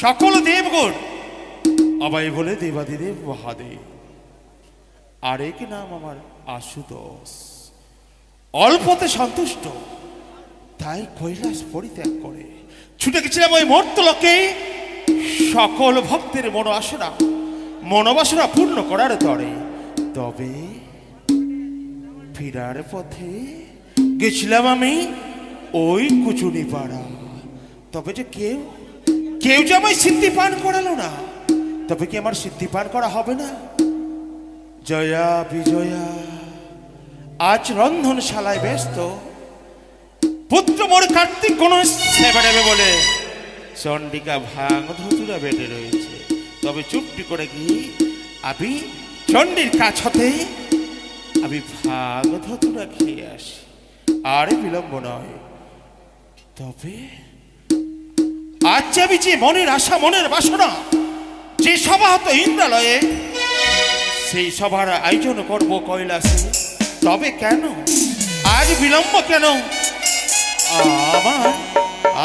সকল দেবগণ আমায় বলে দেবাদিদেব মহাদেব। আরেক নাম আমার আশুতোষ। অল্পতে সন্তুষ্ট, তাই কৈলাস পরিত্যাগ করে ছুটে গেছিলাম ওই মর্তলোকে সকল ভক্তের মনোবাসনা পূর্ণ করার তরে। তবে ফেরার পথে গেছিলাম আমি ওই কুচুনি পাড়া। তবে যে কেউ যে আমায় সিদ্ধি পান করালো না। তবে কি আমার সিদ্ধি পান করা হবে না? জয়া বিজয়া আজ রন্ধনশালায় ব্যস্ত, পুত্র মোর কার্তিক গণেশ সেবা নেবে বলে চণ্ডিকা ভাঙ ধতুরা বেটে রয়েছে। তবে চুপটি করে গিয়ে আমি চণ্ডীর কাছ হতে আমি ভাঙ ধতুরা খেয়ে আসি। আর বিলম্ব নয়। তবে আজ আমি যে মনের আশা মনের বাসনা যে সভা হতো ইন্দ্রালয়ে, সেই সভার আয়োজন করব কৈলাসে। তবে কেন আজ বিলম্ব কেন?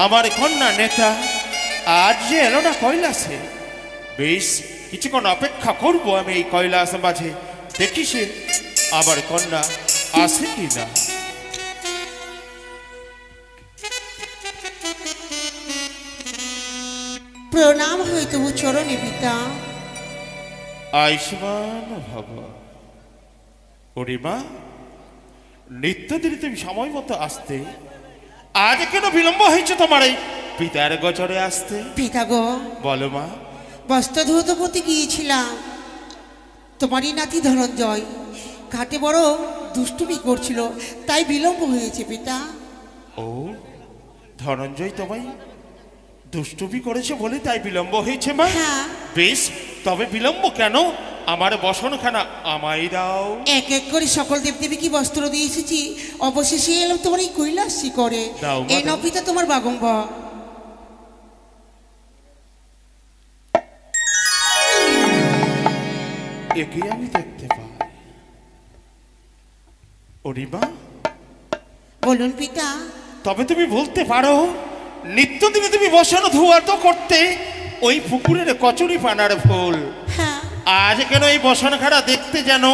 আমার কন্যা নেতা আজ যে এলো না কৈলাসে। বেশ কিছুক্ষণ অপেক্ষা করবো আমি এই কৈলাস মাঝে, দেখি সে আমার কন্যা আসে কি না। প্রণাম হয় তবু চরণে পিতা। আয়ুষ্মান ভব। ওরে মা, নিত্যদিন তুমি সময় মতো আসতে, আজ কেন বিলম্ব হয়েছে তোমার এই পিতার গোচরে আসতে? পিতা গো, বলো মা। বস্ত্র ধৌত করতে গিয়েছিলাম, তোমারই নাতি ধনঞ্জয় ঘাটে বড় দুষ্টুমি করছিল, তাই বিলম্ব হয়েছে পিতা। ও, ধনঞ্জয় তোমায় দুষ্টুমি করেছে বলে তাই বিলম্ব হয়েছে মা? হ্যাঁ। বেশ, তবে বিলম্ব কেন? আমার বসনখানা আমায় দাও। এক এক করে সকল দেবদেবীকে বস্ত্র দিয়ে এসেছি, অবশেষে এলাম তোমার এই কৈলাসী করে। এই নাও পিতা তোমার বাগম্বর। একে আমি দেখতে পাই। ওরিমা, বলুন পিতা। তবে তুমি বলতে পারো নিত্যদিনে তুমি বসানো ধোয়াত করতে ওই পুকুরের কচুরি পানার ফুল, হ্যাঁ, আজ কেন এই বসনখানা দেখতে যেন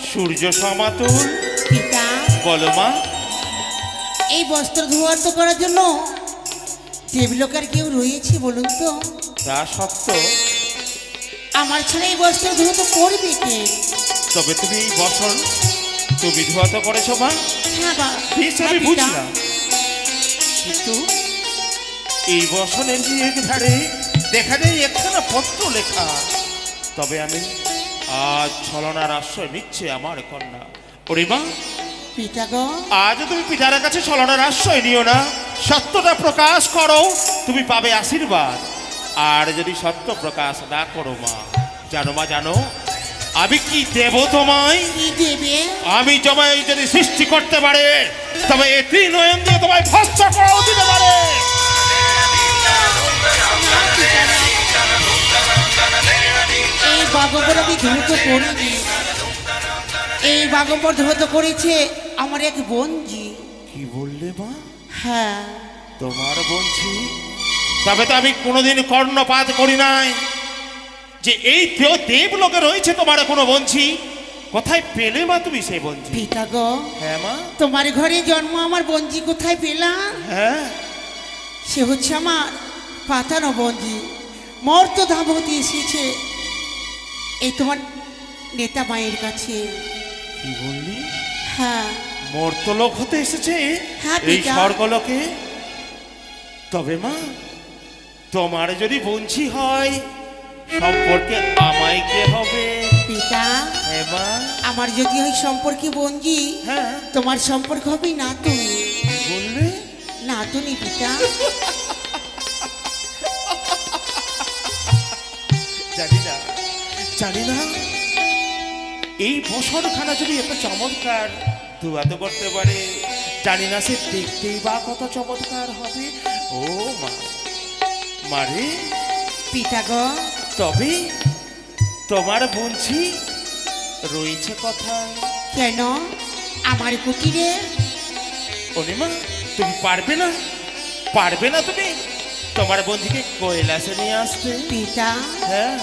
সূর্য সমাতুল? পিতা বলো মা। এই বস্ত্র ধোয়ার্ত করার জন্য দেবলোকের কেউ রয়েছে বলুন তো? তা সত্য। আমার ছাড়া এই বস্ত্র ধোয়া তো করবে কে? তবে তুমি এই বসন তুমি ধোয়াত করেছো মা? হ্যাঁ বা, বেশ আমি বুঝলাম, কিন্তু এই বসনের যে এক ধারে দেখা যায় একখানা পত্র লেখা। তবে আমি আজ ছলনার আশ্রয় নিচ্ছে আমার কন্যা। ওরে মা, পিতা গো, আজ তুমি পিতার কাছে ছলনার আশ্রয় নিও না, সত্যটা প্রকাশ করো, তুমি পাবে আশীর্বাদ। আর যদি সত্য প্রকাশ না করো মা, জানো মা, জানো আমি কি দেব তোমায়? কি দেবে? আমি তোমায় যদি সৃষ্টি করতে পারে, তবে এই ত্রিনয়ন দিয়ে তোমায় ভস্ম করাও দিতে পারে। এই বাগম্বর আমি ধৌত করিনি, এই বাগম্বর ধৌত করেছে আমার এক বোনজি। কি বললে মা? হ্যাঁ। তোমার বলছি? তবে তো আমি কোনোদিন কর্ণপাত করি নাই যে এই দেবলোকে রয়েছে তোমার কোনো বঞ্চি। কোথায় পেলে মা তুমি সেই বঞ্চি? পিতা গো, হ্যাঁ মা। তোমার ঘরে জন্ম আমার বঞ্জি কোথায় পেলাম? হ্যাঁ, সে হচ্ছে আমার পাতানো বঞ্জি, মর্ত ধাম হতে এসেছে এই তোমার নেতা মায়ের কাছে। কি বললি? হ্যাঁ। মর্তলোক হতে এসেছে হ্যাঁ এই পিতা। স্বর্গলোকে? তবে মা, তোমার যদি বঞ্চি হয় সম্পর্কে আমায় কে হবে? পিতা, হ্যাঁ মা। আমার যদি হয় সম্পর্কে বঞ্জি, হ্যাঁ। তোমার সম্পর্ক হবে নাতুনি। বললে? নাতুনি পিতা। জানি না এই বসনখানা যদি এত চমৎকার ধুয়াত করতে পারে, জানি না সে দেখতেই বা কত চমৎকার হবে। ও মা, মারে পিতা গো, তবে তোমার বঞ্চি রয়েছে কোথায়? কেন আমার কুটিরে? ওরে মা, তুমি পারবে না? পারবে না তুমি? তোমার বন্ধুকে কৈলাসে নিয়ে আসতে। পিতা, হ্যাঁ।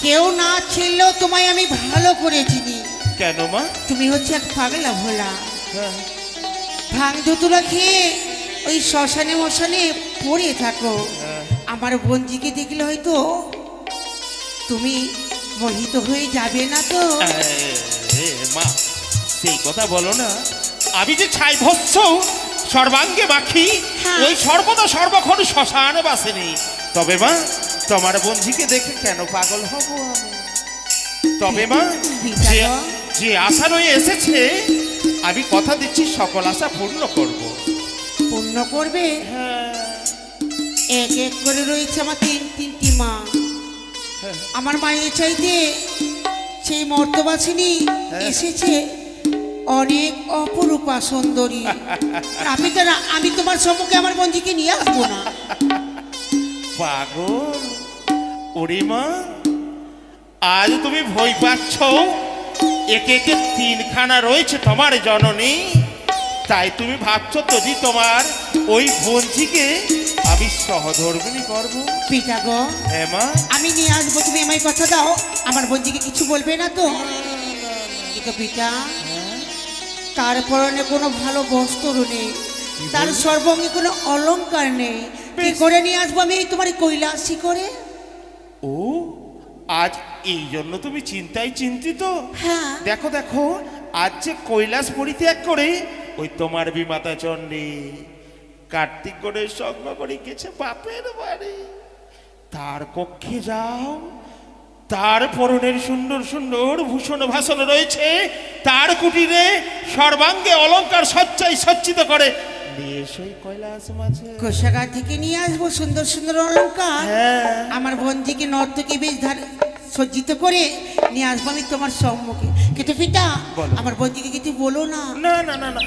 কেউ না ছিলেও তোমায় আমি ভালো করে চিনি। কেন মা? তুমি হচ্ছে এক পাগলা ভোলা। হ্যাঁ। ভাঙ ধুতুরা খেয়ে ওই শ্মশানে মশানে পড়ে থাকো। আমার বঞ্জিকে দেখলে হয়তো তুমি মোহিত হয়ে যাবে না তো? মা, সেই কথা বলো না। আমি যে ছাই ভস্য সর্বাঙ্গে মাখি, হ্যাঁ। ওই সর্বদা সর্বক্ষণ শ্মশানে বাসেনি। তবে মা, তোমার বন্ধুকে দেখে কেন পাগল হব আমি? তবে মা, যে আশা রয়ে এসেছে, আমি কথা দিচ্ছি সকল আশা পূর্ণ করব। পূর্ণ করবে? হ্যাঁ। এক এক করে রয়েছে আমার তিনটি মা। আমার মায়ের চাইতে সেই মর্তবাসিনী এসেছে অনেক অপরূপা সুন্দরী। আমি তোমার সম্মুখে আমার বন্ধুকে নিয়ে আসবো না। পাগল ওরে মা, আজ তুমি ভয় পাচ্ছ। একে একে তিনখানা রয়েছে তোমার জননী, তাই তুমি ভাবছো যদি তোমার ওই বঞ্চিকে আমি সহধর্মিণী করবো। পিতা গো, হ্যাঁ মা, আমি নিয়ে আসবো, তুমি আমায় কথা দাও। আমার বঞ্চিকে কিছু বলবে না তো? কিন্তু পিতা, তার পরনে কোনো ভালো বস্ত্র নেই, তার সর্বঙ্গে কোনো অলংকার নেই। কি করে নিয়ে আসবো আমি তোমার কৈলাসী করে? ও, আজ এই জন্য তুমি চিন্তায় চিন্তিত? হ্যাঁ। দেখো দেখো, আজ যে কৈলাস পরিত্যাগ করে ওই তোমার বিমাতা চণ্ডী কার্তিক গণের সঙ্গ করে গেছে বাপের বাড়ি। তার কক্ষে যাও, তার পরনের সুন্দর সুন্দর ভূষণ ভাষণ রয়েছে, তার কুটিরে সর্বাঙ্গে অলংকার সজ্জায় সজ্জিত করে নিয়ে এসো কৈলাস মাঝে। কোষাগার থেকে নিয়ে আসবো সুন্দর সুন্দর অলংকার। হ্যাঁ। আমার বন্ধুকে নর্তকী বেশ সজ্জিত করে নিয়ে আসবো আমি তোমার সম্মুখে। কিন্তু পিতা, আমার বন্ধুকে কিছু বলো না। না না না না,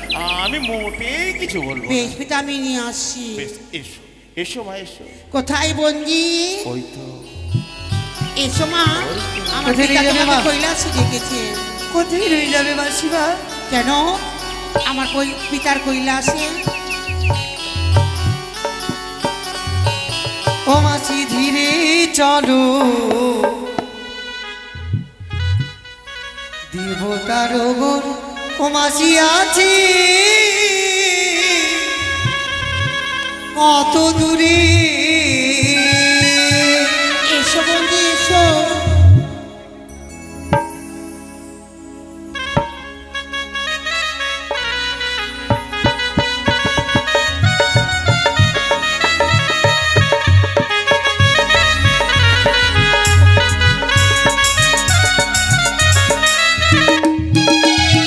আমি মোটেই কিছু বলবো না। বেশ পিতা, আমি নিয়ে আসছি। বেশ, এসো এসো মা, এসো। কোথায় বন্দি? ওই তো। এসো মা, আমার পিতা তোমাকে কৈলাসে ডেকেছে। কোথায় রয়ে যাবে মাসিমা? কেন? আমার পিতার কৈলাসে। ও মাসি ধীরে চলো, দেবতার ওগর ও মাসি আছে কত দূরে। এসো বন্দি, এসো।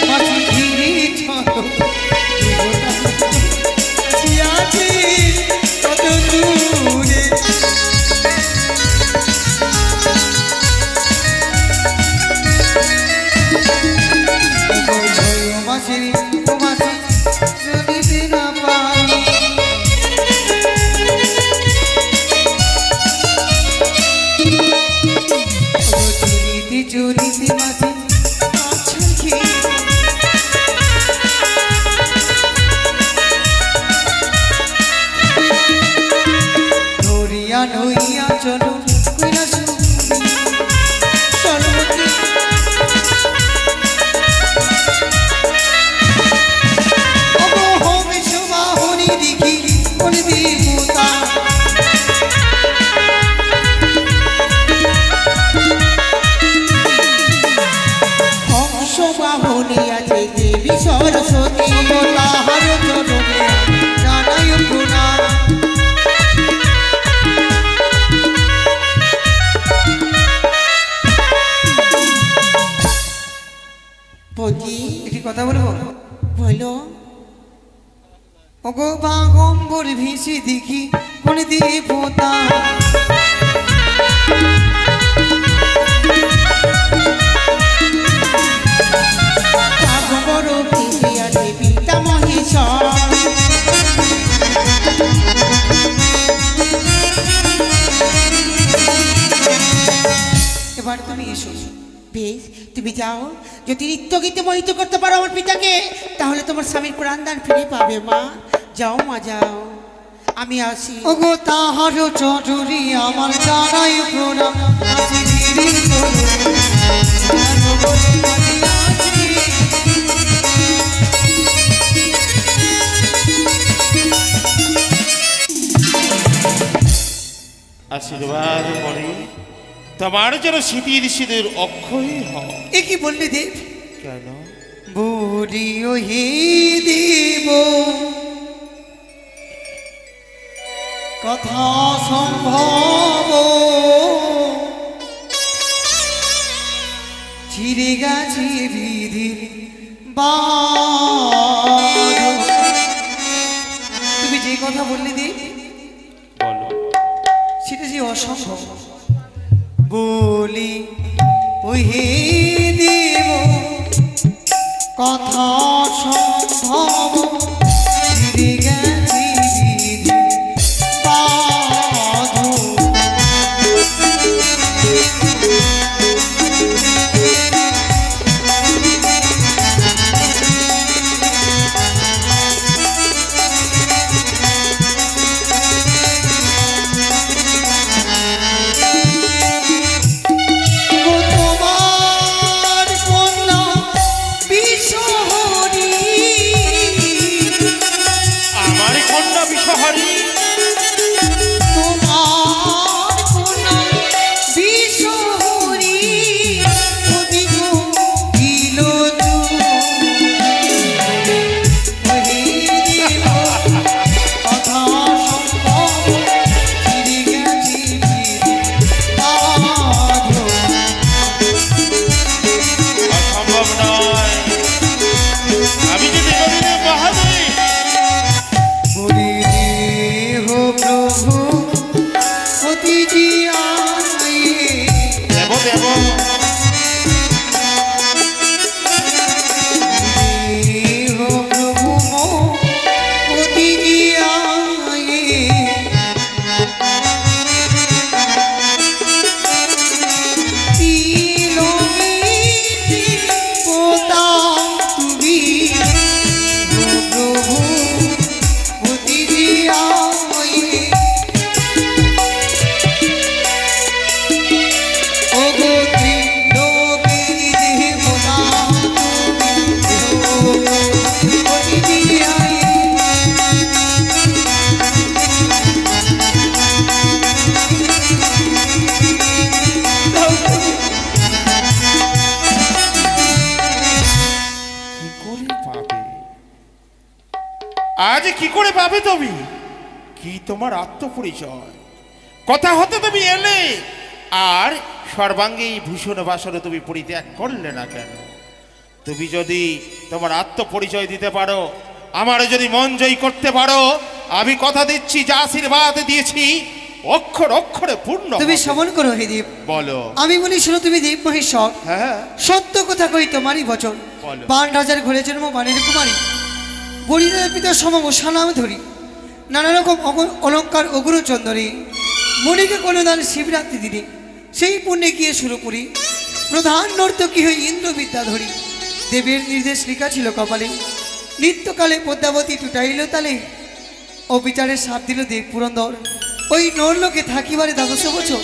মাসি ধীরে চলো, কথা বলবো? বলো। ওগো বাগম্বর ভেসে দেখি কোন দেবতা, বাগম্বর ভেসে আছে পিতা মহেশ্বর। এবার তুমি এসো। বেশ, তুমি যাও। যদি নৃত্য গীতে মোহিত করতে পারো আমার পিতাকে, তাহলে তোমার স্বামীর প্রাণদান ফিরে পাবে। মা যাও, মা যাও। আমি আসি। ওগো তাহার চটুরি আমার জানাই প্রণাম আজি ধীরে চলো আশীর্বাদ করি তোমার যেন স্মৃতির সিঁদুর অক্ষয় হয়। এ কি বললি দেব? কেন? বুড়িও হে দেব কথা সম্ভব ছিঁড়ে গেছে বিধির বাঁধন। তুমি যে কথা বললে দেব বলো। সেটা যে অসম্ভব বলি ওই হে দেব কথা সম্ভব ছিঁড়ে গেছে বিধির বাঁধন। আজ কি করে পাবে তুমি? কি তোমার আত্মপরিচয়? কথা হতে তুমি এলে আর সর্বাঙ্গে ভূষণ বাসন তুমি পরিত্যাগ করলে না কেন? তুমি যদি তোমার আত্মপরিচয় দিতে পারো, আমার যদি মন জয় করতে পারো, আমি কথা দিচ্ছি যা আশীর্বাদ দিয়েছি অক্ষর অক্ষরে পূর্ণ। তুমি শ্রবণ করো হে দেব। বলো। আমি বলি শোনো তুমি দেব মহেশ্বর। হ্যাঁ সত্য কথা কই তোমারই বচন। বলো। বান রাজার ঘরে জন্ম বানের কুমারী বলিদের পিতা সমম সানাম ধরি নানা রকম অলঙ্কার অগুর চন্দরে মণিকে কোনো দান শিবরাত্রি দিনে সেই পুণ্যে গিয়ে শুরু করি প্রধান নর্তকী হয়ে ইন্দ্রবিদ্যা ধরি দেবের নির্দেশ লেখা ছিল কপালে নিত্যকালে পদ্মাবতী টুটাইল তালে অবিচারের সাপ দিল দেব পুরন্দর ওই নরলোকে থাকিবারে ১২০০ বছর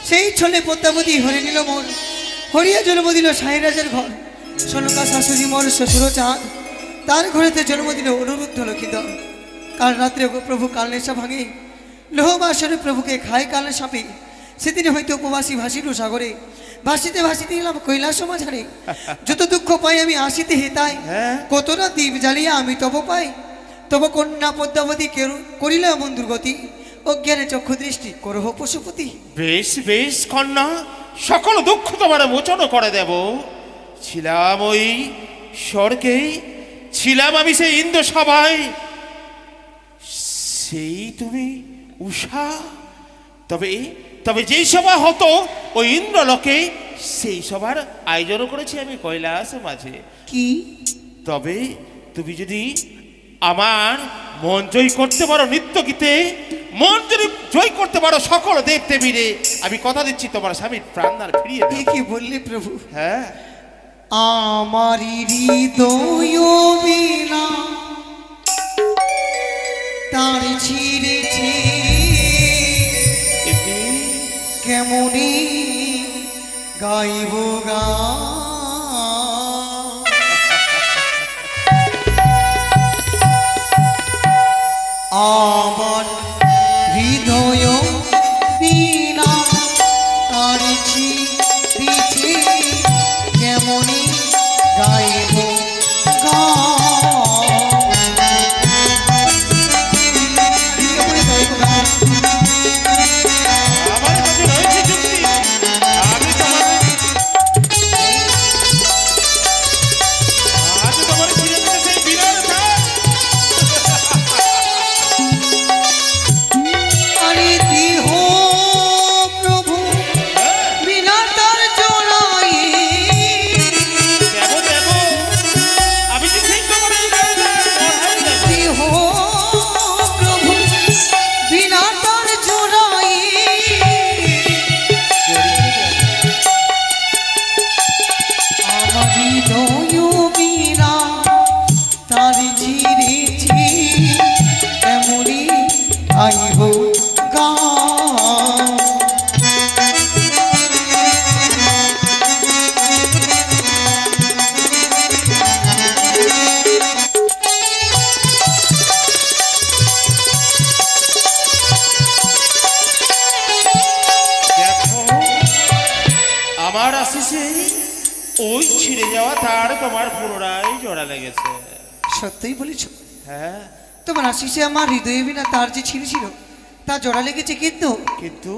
সেই ছলে পদ্মাবতী হরে নিল মোর হরিয়া জন্ম দিল সাহেব রাজার ঘর সনকা শাশুড়ি মোর শ্বশুর চাঁদ তার ঘরেতে জন্ম দিল অনুরুদ্ধ লক্ষিধর কাল রাত্রে প্রভু কালনেশা ভাঙে লোহবাসরে প্রভুকে খায় কালে সাপে সেদিনে হয়তো উপবাসী ভাসিল সাগরে ভাসিতে ভাসিতে এলাম কৈলাস মাঝারে যত দুঃখ পাই আমি আসিতে হেতাই কতটা দ্বীপ জ্বালিয়া আমি তব পাই তব কন্যা পদ্মাবতী করিল এমন দুর্গতি অজ্ঞানে চক্ষু দৃষ্টি করহ পশুপতি। বেশ বেশ কন্যা, সকল দুঃখ তোমার মোচন করে দেব। ছিলাম ওই স্বর্গে, ছিলাম আমি সেই ইন্দ্র সভায়, সেই তুমি উষা। তবে তবে যেই সভা হতো ওই ইন্দ্রলোকে, সেই সভার আয়োজন করেছি আমি কৈলাস মাঝে। কি? তবে তুমি যদি আমার মন জয় করতে পারো নৃত্য গীতে, মন যদি জয় করতে পারো সকল দেব দেবীরে, আমি কথা দিচ্ছি তোমার স্বামীর প্রাণদান ফিরিয়ে দেব। কি বললি প্রভু? হ্যাঁ, আমারি হৃদয় বিনা তার ছিঁড়েছে এতে কেমনি গাইব গান আমার হৃদয় বিনা তার ছিঁড়েছে কেমনি গাইব আমার কাছে রয়েছে যুক্তি। আমি তোমার ছিঁড়ে দিতে সেই বিরাট গান। আরে দেহ প্রভু বিনা তার জড়াই দেবো দেবো, আমি যে সেই তোমার এই গানটা পড়াই দেবো। দেহ প্রভু বিনা তার জড়াই আমার হৃদয় বিনা তার ছিঁড়েছি এমনি আইব গান দেখো আমার আশিসে ওই ছিঁড়ে যাওয়া তার তোমার পুনরায় জোড়া লেগেছে। সত্যই বলেছ হ্যাঁ, তোমার আশিসে আমার হৃদয়ে বিনা তার যে ছিঁড়েছিল তা জোড়া লেগেছে কিন্তু কিন্তু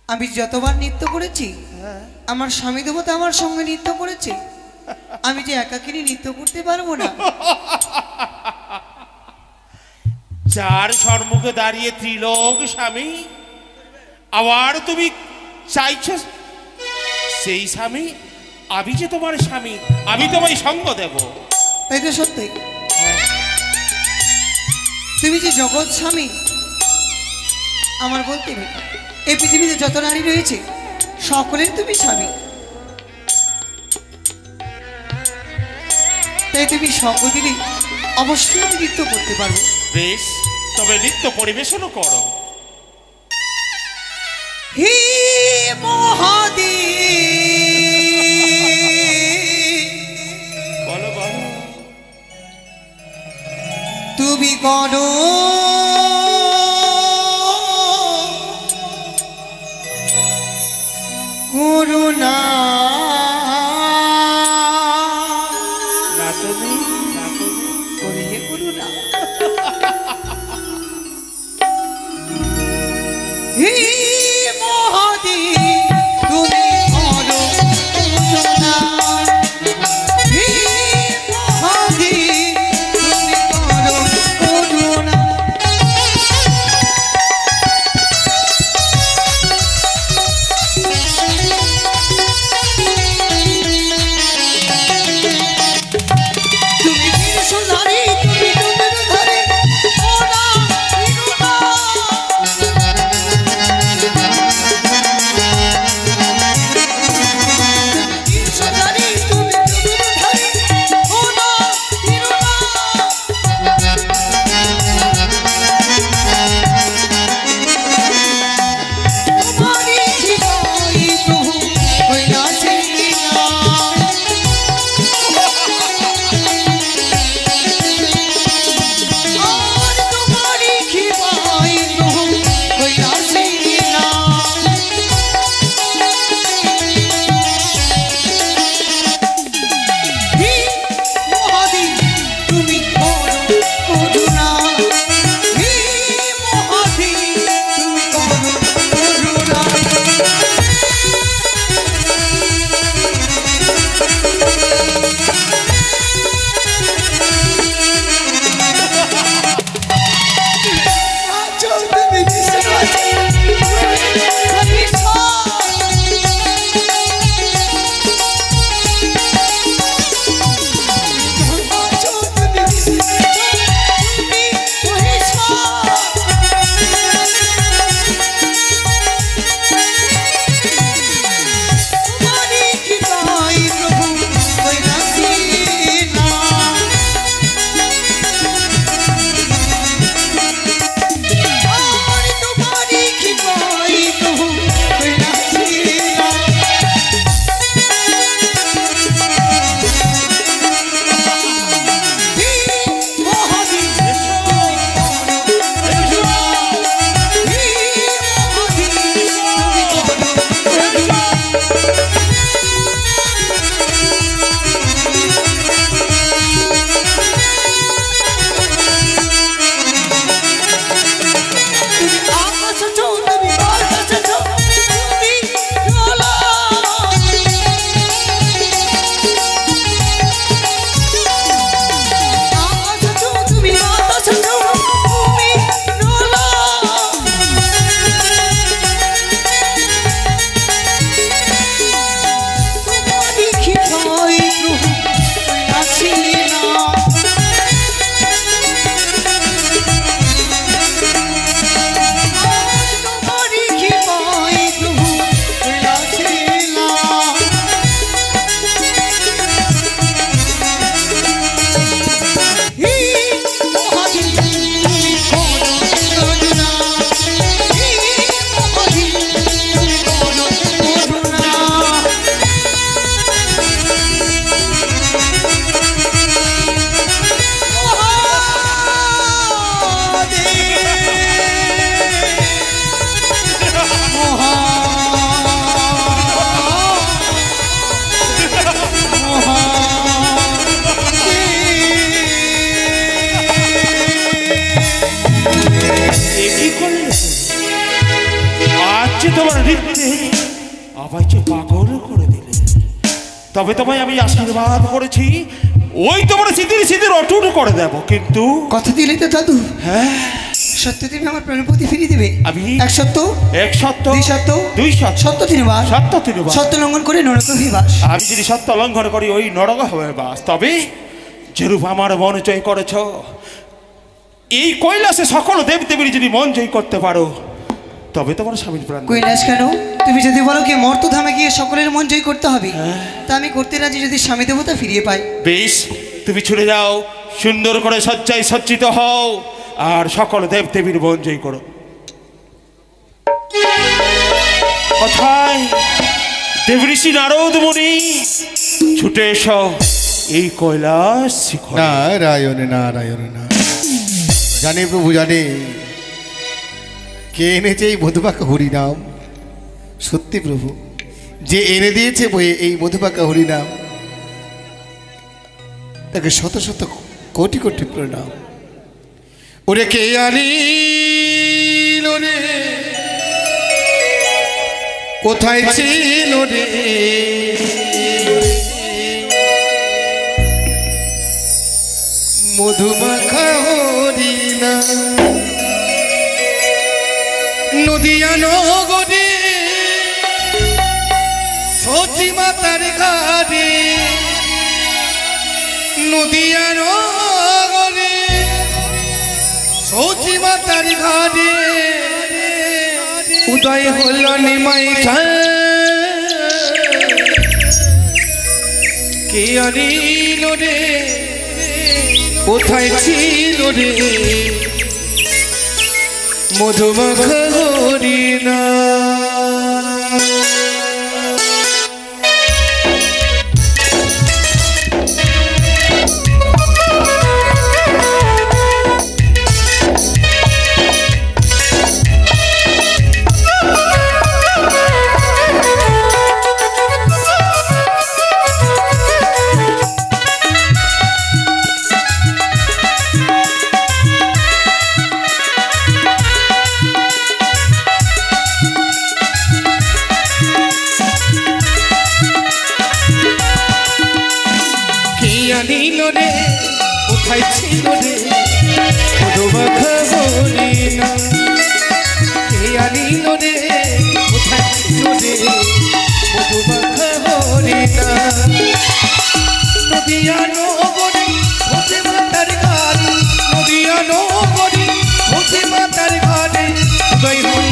আমি যতবার নৃত্য করেছি হ্যাঁ, আমার স্বামী দেবতা আমার সঙ্গে নৃত্য করেছে আমি যে একাকিনী নৃত্য করতে পারবো না যার সম্মুখে দাঁড়িয়ে ত্রিলোক স্বামী, আবার তুমি চাইছো সেই স্বামী, আমি যে তোমার স্বামী, আমি তোমায় সঙ্গ দেব। তাই তো সত্যি তুমি যে জগৎ স্বামী আমার বলতে নেই এই পৃথিবীতে যত নারী রয়েছে সকলের তুমি স্বামী তাই তুমি সঙ্গ দিলে অবশ্যই আমি নৃত্য করতে পারবো বেশ, তবে নৃত্য পরিবেশনও করো। হে মহাদেব বলো বলো। তুমি করো করুণা না তুমি, না তুমি। করিয়ে করুণা হে মহাদেব তুমি করো করুণা হে মহাদেব তুমি করো করুণা আমায় যে পাগল করে দিলে। তবে তোমায় আমি আশীর্বাদ করেছি, ওই তোমার সিঁদুর সিঁদুর অটুট করে দেব। কিন্তু কথা দিলে তো দাদু? হ্যাঁ, সত্য তুমি আমার প্রাণের প্রতি ফিরিয়ে দেবে? আমি এক সত্য, এক সত্য, দুই সত্য, দুই সত্য, সত্য তিনবার, সত্য তিনবার। সত্য লঙ্ঘন করে নরক বাস। আমি যদি সত্য লঙ্ঘন করি ওই নরক হবে বাস। তবে যেরূপ আমার মন জয় করেছ, এই কৈলাসে সকল দেবদেবীর যদি মন জয় করতে পারো, তবে তোমার স্বামীর প্রাণ। কৈলাস কেন? তুমি যদি বলো কি মর্তধামে গিয়ে সকলের মন জয় করতে হবে, তা আমি করতে রাজি, যদি স্বামী দেবতা ফিরিয়ে পাই। বেশ, তুমি ছুটে যাও, সুন্দর করে সজ্জায় সজ্জিত হও, আর সকল দেবদেবীর মন জয় করো। কোথায় দেবঋষি নারদ মুনি? ছুটে এসো এই কৈলাস শিখরে। নারায়ণ নারায়ণ না, জানে প্রভু জানে কে এনেছে এই মধুপাকা হরিনাম। সত্যি প্রভু, যে এনে দিয়েছে বইয়ে এই মধুপাকা হরিনাম, তাকে শত শত কোটি কোটি প্রণাম। ওরে কে আনিল রে, কোথায় ছিল রে, মধুমাখা হরিনাম। নদিয়া নগরে সচি মাতার ঘাটে, নদিয়া নগরে সচি মাতার ঘাটে, উদয় হল নিমাই কে আনিল রে, কোথায় ছিল রে, মধুমাখা হরিনাম। কোথায় ছিল রে, মধুমাখা হরিনাম। কে আনিল রে, কোথায় ছিল রে, মধুমাখা হরিনাম। নদিয়া নগরী সচি মাতার ঘাটে, নদিয়া নগরী সচি মাতার ঘাটে, উদয় হল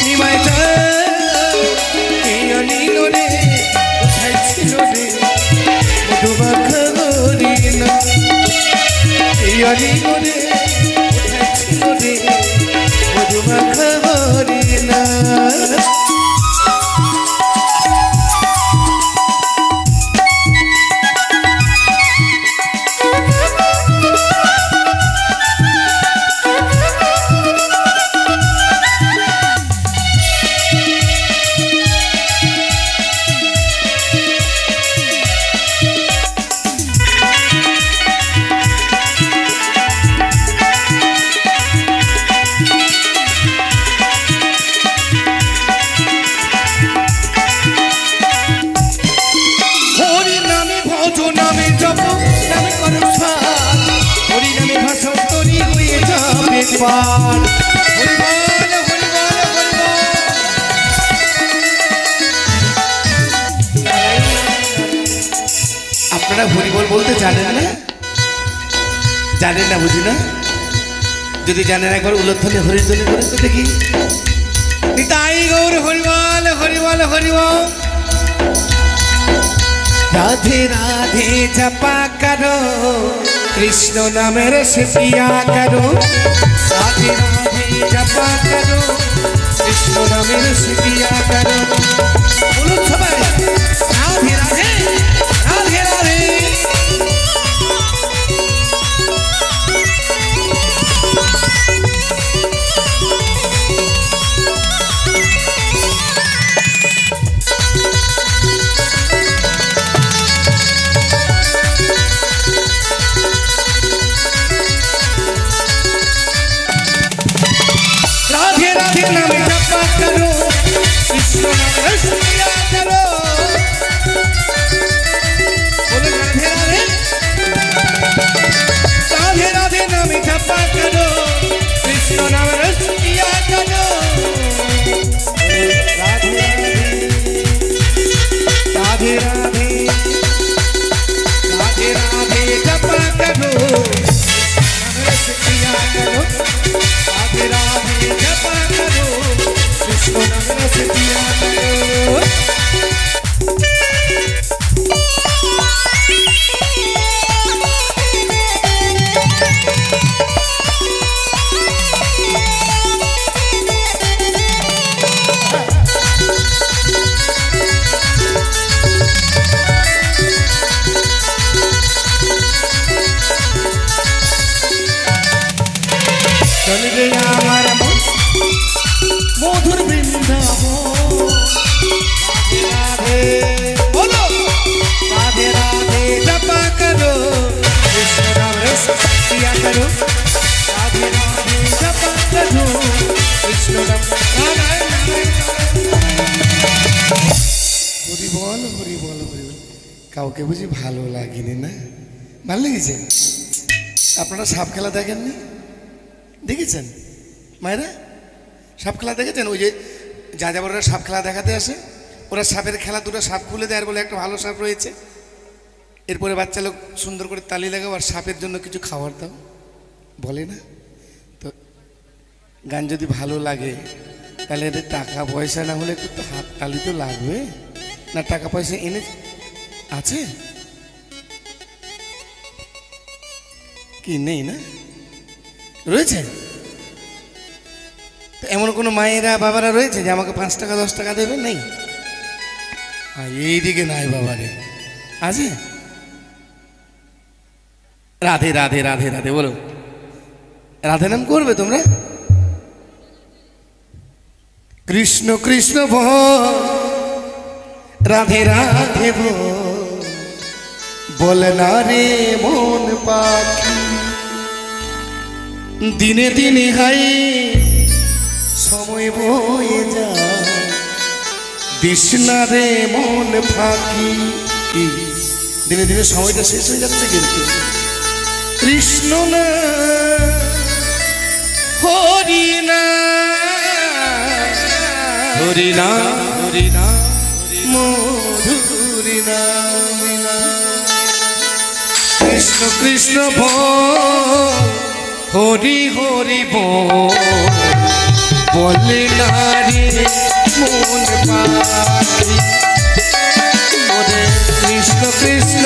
নিমাই কে আনিল রে, কোথায় ছিল রে, মধুমাখা হরিনাম। আনিল রে, কোথায় ছিল রে, মধুমাখা হরিনাম। আপনারা হরিবল বলতে জানেন না? জানেন না, বুঝি না? যদি জানেন একবার উল্লেখনে হরিধ্বনি করে তো দেখি। নিতাই গৌর হরিবল হরিবল হরিবল। রাধে রাধে জপা করো, কৃষ্ণ নামের সিপিয়া করো। রাধে রাধে জপা করো, কৃষ্ণ নামের সিপিয়া করো। বলুন সবাই, রাধে রাধে রাধে রাধে। রাধে রাধে নামে জপ করো, কৃষ্ণ নামে সিপিয়া করো। কাউকে বুঝি ভালো লাগেনি না? ভালো লেগেছে? আপনারা সাপ খেলা দেখেননি? দেখেছেন মায়েরা? সাপ খেলা দেখেছেন? ওই যে যাযাবররা সাপ খেলা দেখাতে আসে, ওরা সাপের খেলা, দুটো সাপ খুলে দেয় আর বলে একটা ভালো সাপ রয়েছে। এরপরে বাচ্চা লোক সুন্দর করে তালি লাগাও আর সাপের জন্য কিছু খাবার দাও, বলে না? তো গান যদি ভালো লাগে তাহলে এদের টাকা পয়সা না হলে একটু তো হাত তালি তো লাগবে না? টাকা পয়সা এনে আছে কি? নেই না? রয়েছে? তো এমন কোনো মায়েরা বাবারা রয়েছে যে আমাকে 5 টাকা 10 টাকা দেবে? নেই? এইদিকে নাই বাবারে, আছে? রাধে রাধে রাধে রাধে বলো। রাধে নাম করবে তোমরা? কৃষ্ণ কৃষ্ণ রাধে রাধে বলে না রে মন পাখি, দিনে দিনে হাই সময় বয়ে যায়, দিস না রে মন ফাঁকি। দিনে দিনে সময়টা শেষ হয়ে যাচ্ছে কিন্তু। কৃষ্ণ না হরি না, হরি না হরি না মধুরি না, কৃষ্ণ কৃষ্ণ হরি হরি বলে না রে মন পাখি, ওরে কৃষ্ণ কৃষ্ণ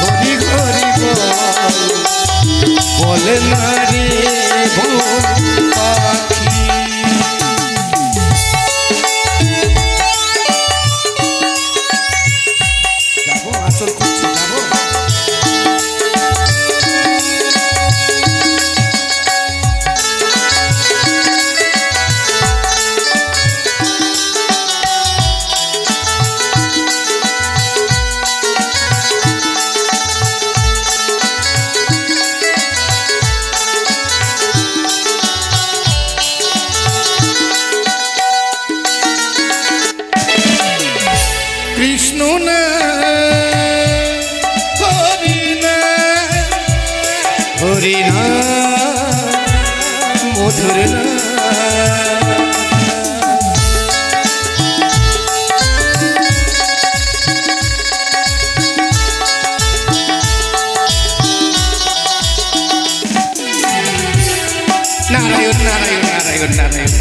হরি হরি বলে না রে মন পাখি। যাবো আসল করছি, যাবো। কৃষ্ণ না হরি না, হরি না মধুর না, নারায়ণ নারায়ণ নারায়ণ নারায়ণ।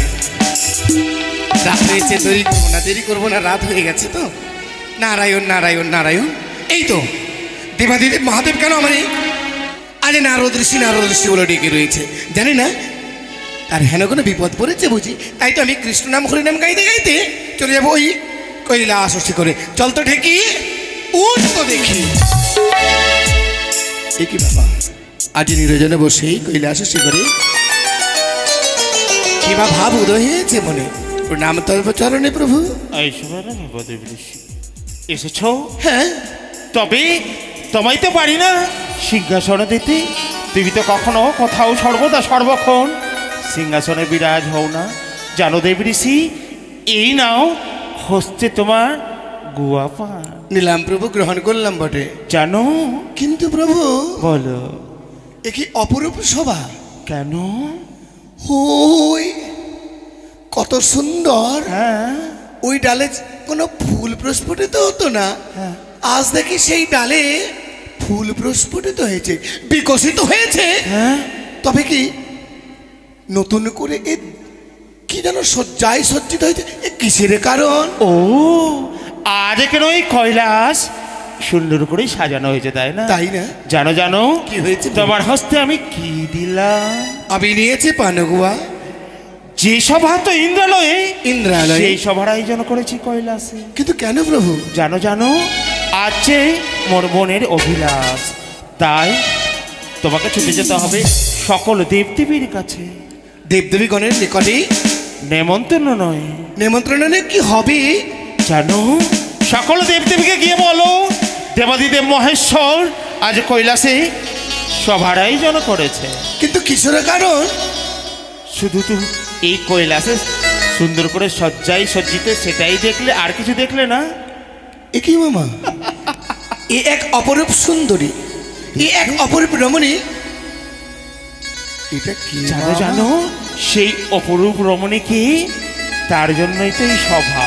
রাত হয়েছে, দেরি করবো না, রাত হয়ে গেছে তো। নারায়ণ নারায়ণ নারায়ণ। এই তো দেবাদিদেব মহাদেব কেন আমার আরে নারদ ঋষি বলে ডেকে রয়েছে, জানি না তার হেন কোনো বিপদ পড়েছে বুঝি। তাই তো আমি কৃষ্ণ নাম হরি নাম গাইতে গাইতে চলে যাবো ওই কৈলাস করে। চল তো ঠেকি উঠ তো দেখি। এ কি বাবা, আজ নিরজনে বসেই কৈলাস করে কি বা ভাব উদয় হয়েছে মনে। প্রণাম তর্ব চরণে প্রভু। এসেছ? হ্যাঁ। তবে তোমায় তো পারি না সিংহাসনে দিতে। তুমি তো কখনো কোথাও সর্বদা সর্বক্ষণ সিংহাসনে বিরাজ হও না। জানো দেব ঋষি, এই নাও হচ্ছে তোমার গুয়া পান। নিলাম প্রভু, গ্রহণ করলাম বটে। জানো কিন্তু প্রভু বলো, এ কি অপরূপ শোভা! কেন? ওই কত সুন্দর। হ্যাঁ, ওই ডালে কোনো ফুল প্রস্ফুটিত হতো না, আজ দেখি সেই ডালে ফুল প্রস্ফুটিত হয়েছে, বিকশিত হয়েছে। হ্যাঁ, তবে কি নতুন করে এ কি যেন সজ্জায় সজ্জিত হয়েছে, এ কিসের কারণ? ও আজ কেন এই কৈলাস সুন্দর করে সাজানো হয়েছে, তাই না? তাই না? জানো জানো কি হয়েছে? তোমার হস্তে আমি কি দিলাম? আমি নিয়েছি পানগুয়া। যে সভা তো ইন্দ্রালয়ে, ইন্দ্রালয়ে সেই সভার আয়োজন করেছি কৈলাসে। কিন্তু কেন প্রভু? জানো জানো আজ যে মোর বোনের অভিলাষ, তাই তোমাকে ছুটে যেতে হবে সকল দেবদেবীর কাছে। দেবদেবীগণের নিকটে নেমন্তন্ন নয়, নেমন্ত্রণে কি হবে জানো? সকল দেবদেবীকে গিয়ে বলো দেবাদিদেব মহেশ্বর আজ কৈলাসে সভার আয়োজন করেছে। কিন্তু কিসের কারণ? শুধু তুমি এই কৈলাসে সুন্দর করে সজ্জায় সজ্জিত, সেটাই দেখলে, আর কিছু দেখলে না? এ কি মামা, এ এক অপরূপ সুন্দরী, এ এক অপরূপ রমণী। এটা কি জানো মামা? জানো সেই অপরূপ রমণীকে, তার জন্যই তো এই সভা।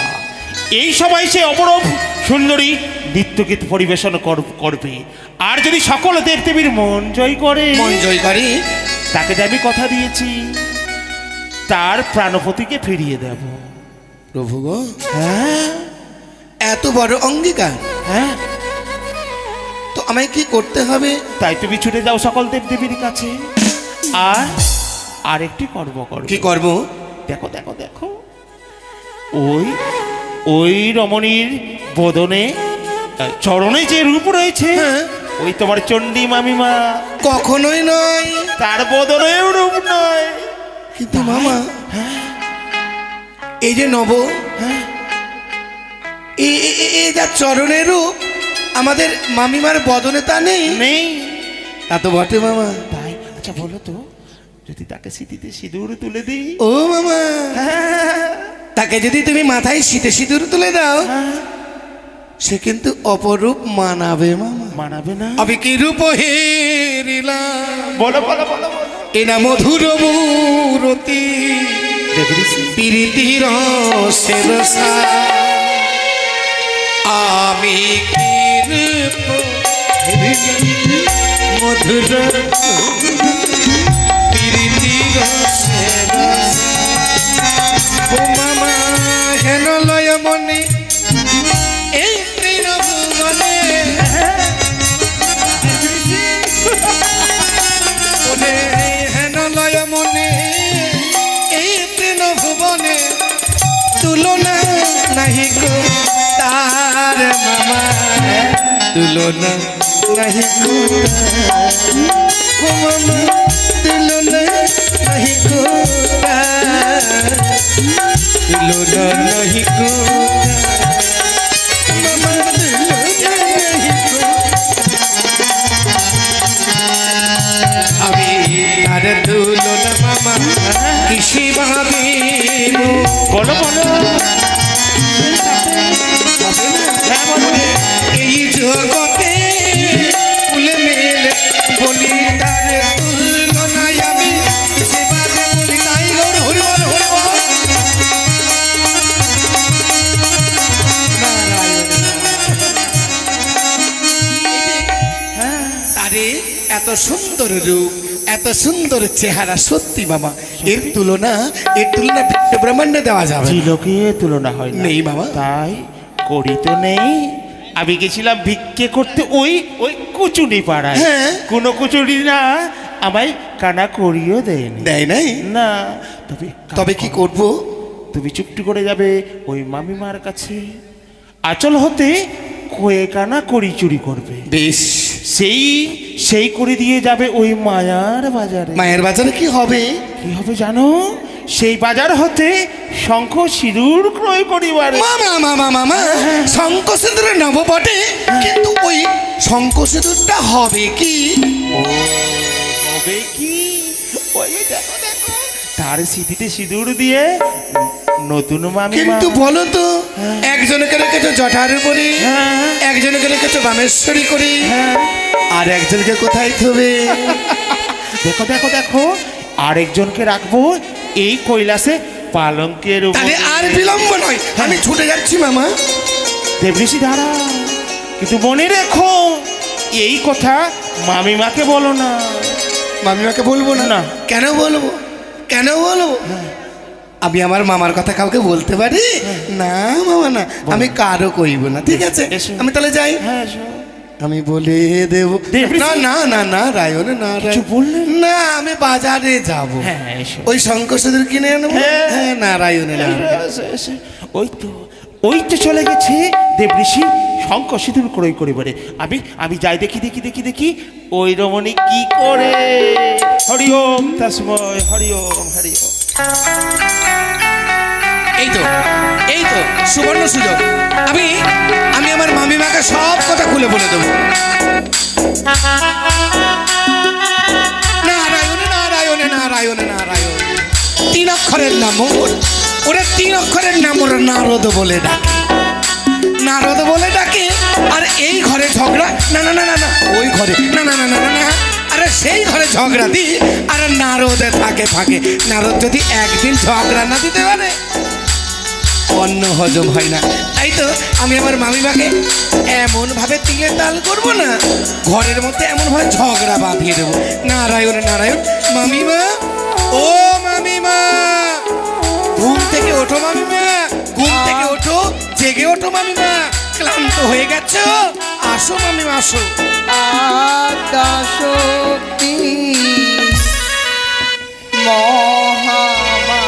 এই সভায় সে অপরূপ সুন্দরী নৃত্যগীত পরিবেশন করবে। আর যদি সকল দেবদেবীর মন জয় করে, মন জয় করে, তাকে যে আমি কথা দিয়েছি তার প্রাণপতিকে ফিরিয়ে দেব। প্রভু গো, হ্যাঁ এত বড় অঙ্গীকার, হ্যাঁ, তো আমায় কি করতে হবে? তাই তুমি ছুটে যাও সকল দেবদেবীর কাছে। আর আরেকটি কর্ম করো। কি করব? দেখো দেখো দেখো, ওই ওই রমণীর বদনে চরণে যে রূপ রয়েছে, হ্যাঁ। ওই তোমার চণ্ডী মামিমা, কখনোই নয়। তার বদনেও রূপ নয়। কিন্তু মামা, এই যে নব, এই যা চরণের রূপ, আমাদের মামিমার বদনে তা নেই। নেই। তা তো বটে মামা। তাই আচ্ছা বলো তো, যদি তাকে স্মৃতিতে সিঁদুর তুলে দিই? ও মামা, তাকে যদি তুমি মাথায় শীতে সিঁদুর তুলে দাও, সে কিন্তু অপরূপ মানাবে মামা। মানাবে না? আমি কি রূপ হেরিলাম, বলো বলো বলো বলো। এনা মধুর মূরতি, দেবঋষি, প্রীতির সেরসা, আমি কি রূপ হেরিলাম, মধুর প্রীতির সেরসা। ও মামা হেন লয় মনে, এই তৃণভুবনে, ওরে হেন লয় মনে, এই তৃণভুবনে, তুলনা নাহি গো তার মামা, তুলনা নাহি গো ও মামা, তুলনা নাহি গো তার, তুলনা নাহি গো মামা, তুলনা নাহি গো। আমি তার তুলনা মামা কিসে ভাবিব, বলো বলো। হ্যাঁ বলো। এই জগতে ফুলে মেলে বলি তার তুলনায় আমি কিসে ভাবে বলি, তাই গৌর হরি বল হরি বল। তারে এত সুন্দর রূপ, এত সুন্দর চেহারা, সত্যি মামা এর তুলনা বিশ্ব ব্রহ্মাণ্ডে দেওয়া যাবে না। ত্রিলোকে তুলনা হয় না। নেই বাবা। তাই করি তো নেই। আমি গেছিলাম ভিক্ষে করতে ওই ওই কুচুনি পাড়ায়। হ্যাঁ। কোনো কুচুনি না আমায় কানা করিও দেয়নি। দেয় নাই? না। তবে তবে কি করব? তুমি চুপটি করে যাবে ওই মামিমার কাছে, আঁচল হতে কয়ে কানা করি চুরি করবে। বেশ। সেই করে দিয়ে যাবে ওই মায়ার বাজারে। মায়ের বাজারে কি হবে? কি হবে জানো? সেই বাজার হতে শঙ্খ সিঁদুর ক্রয় করিবার। মামা মামা মামা, শঙ্খ সিঁদুরের নব বটে, কিন্তু ওই শঙ্খ সিঁদুরটা হবে কি? হবে কি? ওই দেখো দেখো, তার সিঁথিতে সিঁদুর দিয়ে নতুন মামি। কিন্তু বলো তো, একজনকে রেখেছো জটার উপরে, হ্যাঁ। একজনকে রেখেছো বামেশ্বরী করে, হ্যাঁ। আর একজনকে কোথায় থবে? দেখো দেখো দেখো, আরেকজনকে রাখবো এই কৈলাসে পালঙ্কের উপর। তাহলে আর বিলম্ব নয়, আমি ছুটে যাচ্ছি মামা। দেবঋষি দাঁড়া, কিন্তু মনে রেখো এই কথা মামিমাকে বলো না। মামিমাকে বলবো না? না। কেন বলবো? কেন বলবো? আমি আমার মামার কথা কাউকে বলতে পারি না মামা? না, আমি কারো কইব না, ঠিক আছে? এসো। আমি তাহলে যাই। হ্যাঁ এসো। আমি বলে দেব। দেবঋষি। না না না না রায়ন, না কিছু রায়ন। বললে? না, আমি বাজারে যাব। হ্যাঁ এসো। ওই শঙ্খ সিঁদুর কিনে আনবো। হ্যাঁ। হ্যাঁ, না রায়নে না। এসো, এসো। ওই তো চলে গেছে দেবঋষি শঙ্খ সিঁদুর ক্রয় করিবারে। আমি যাই দেখি দেখি দেখি দেখি ওই রমণী কি করে। হরি ওম তস্মৈ, হরি ওম হরি ওম। এই তো সুবর্ণ সুযোগ। আমি আমার মামিমাকে সব কথা খুলে বলে দেবো। নারায়ণ নারায়ণ নারায়ণ নারায়ণ, 3 অক্ষরের নাম ওরা 3 অক্ষরের নাম ওরা নারদ বলে ডাকে। নারদ বলে ডাকে, আর এই ঘরে ঝগড়া, না না না না না ওই ঘরে, না না না না না না, আরে সেই ঘরে ঝগড়া দি, আর নারদে থাকে ফাঁকে। নারদ যদি একদিন ঝগড়া না দিতে পারে অন্ন হজম হয় না। তাই তো আমি আমার মামিমাকে এমন ভাবে তিলে তাল করবো না, ঘরের মধ্যে এমন ভাবে ঝগড়া বাঁধিয়ে দেবো। নারায়ণ নারায়ণ। মামিমা, ও মামিমা, ঘুম থেকে ওঠো মামিমা, ঘুম থেকে ওঠো, জেগে ওঠো মামিমা, ক্লান্ত হয়ে গেছো, আসো মামিমা আসো। আদ্যাশক্তি মহামায়া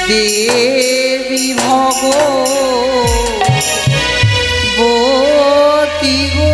দেবী ভগবতী গো,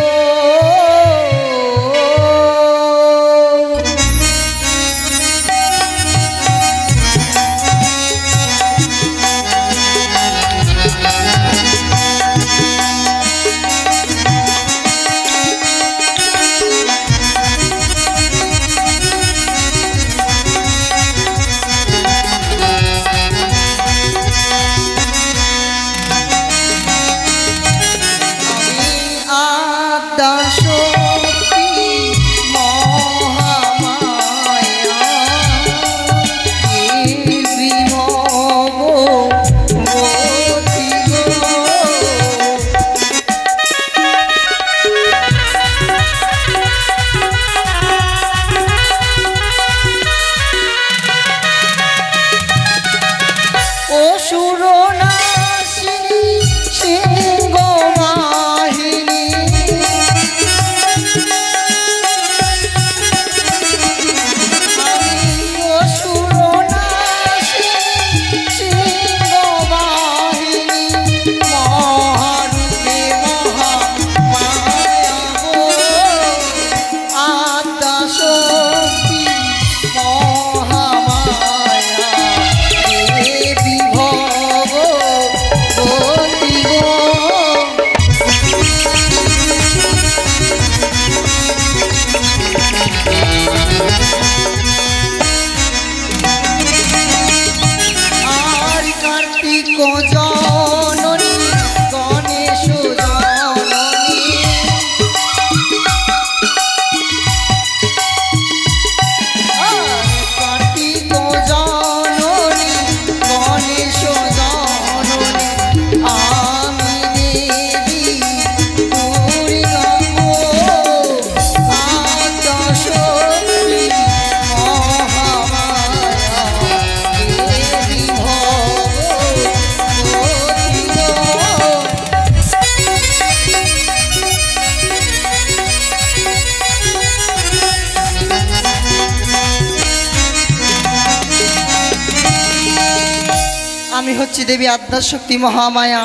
আমি হচ্ছি দেবী আদ্যাশক্তি মহামায়া,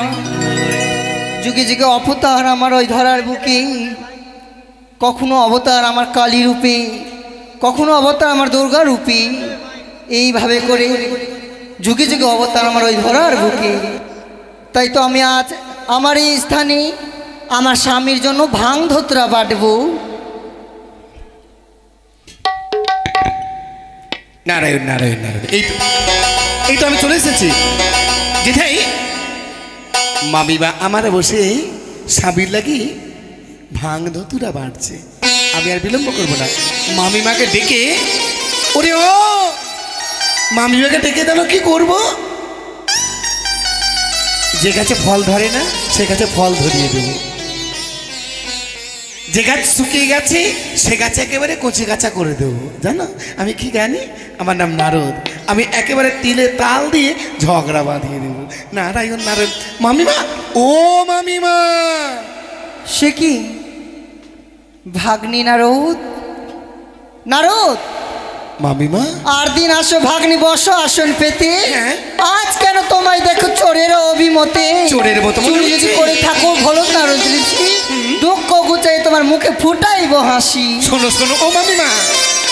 যুগে যুগে অবতার আমার ওই ধরার বুকে, কখনো অবতার আমার কালী রূপে, কখনো অবতার আমার দুর্গা রূপে, এইভাবে করে যুগে যুগে অবতার আমার ওই ধরার বুকে। তাই তো আমি আজ আমার এই স্থানে আমার স্বামীর জন্য ভাং ধোতরা বাটবো। নারায়ণ নারায়ণ নারায়ণ। এই তো আমি চলে এসেছি যেটাই মামিমা আমার বসে স্বামীর লাগি ভাং ধতুরা বাড়ছে। আমি আর বিলম্ব করবো না, মামিমাকে ডেকে, ওরে ও মামিমাকে ডেকে দেন কি করব? যে গাছে ফল ধরে না সে গাছে ফল ধরিয়ে দেব, যে গাছ শুকিয়ে গেছে সে গাছে একেবারে কচি গাছা করে দেবো। জানো আমি কি জানি? আমার নাম নারদ। আমি একেবারে তিলে তাল দিয়ে ঝগড়া বাঁধিয়ে দেবো। নারায়ণ নারায়ণ। মামিমা, ও মামিমা। সে কি ভাগ্নি নারদ? নারদ মামিমা, আর দিন আসো ভাগ্নি, বসো আসন পেতে। হ্যাঁ। আজ কেন তোমায় দেখো চোরের অভিমতে? চোরের মতো মনে চুরি যদি হচ্ছে। করে থাকো ভালো নারদ, দুঃখ গুচাই তোমার মুখে ফুটাইব হাসি। শোনো শোনো ও মামিমা,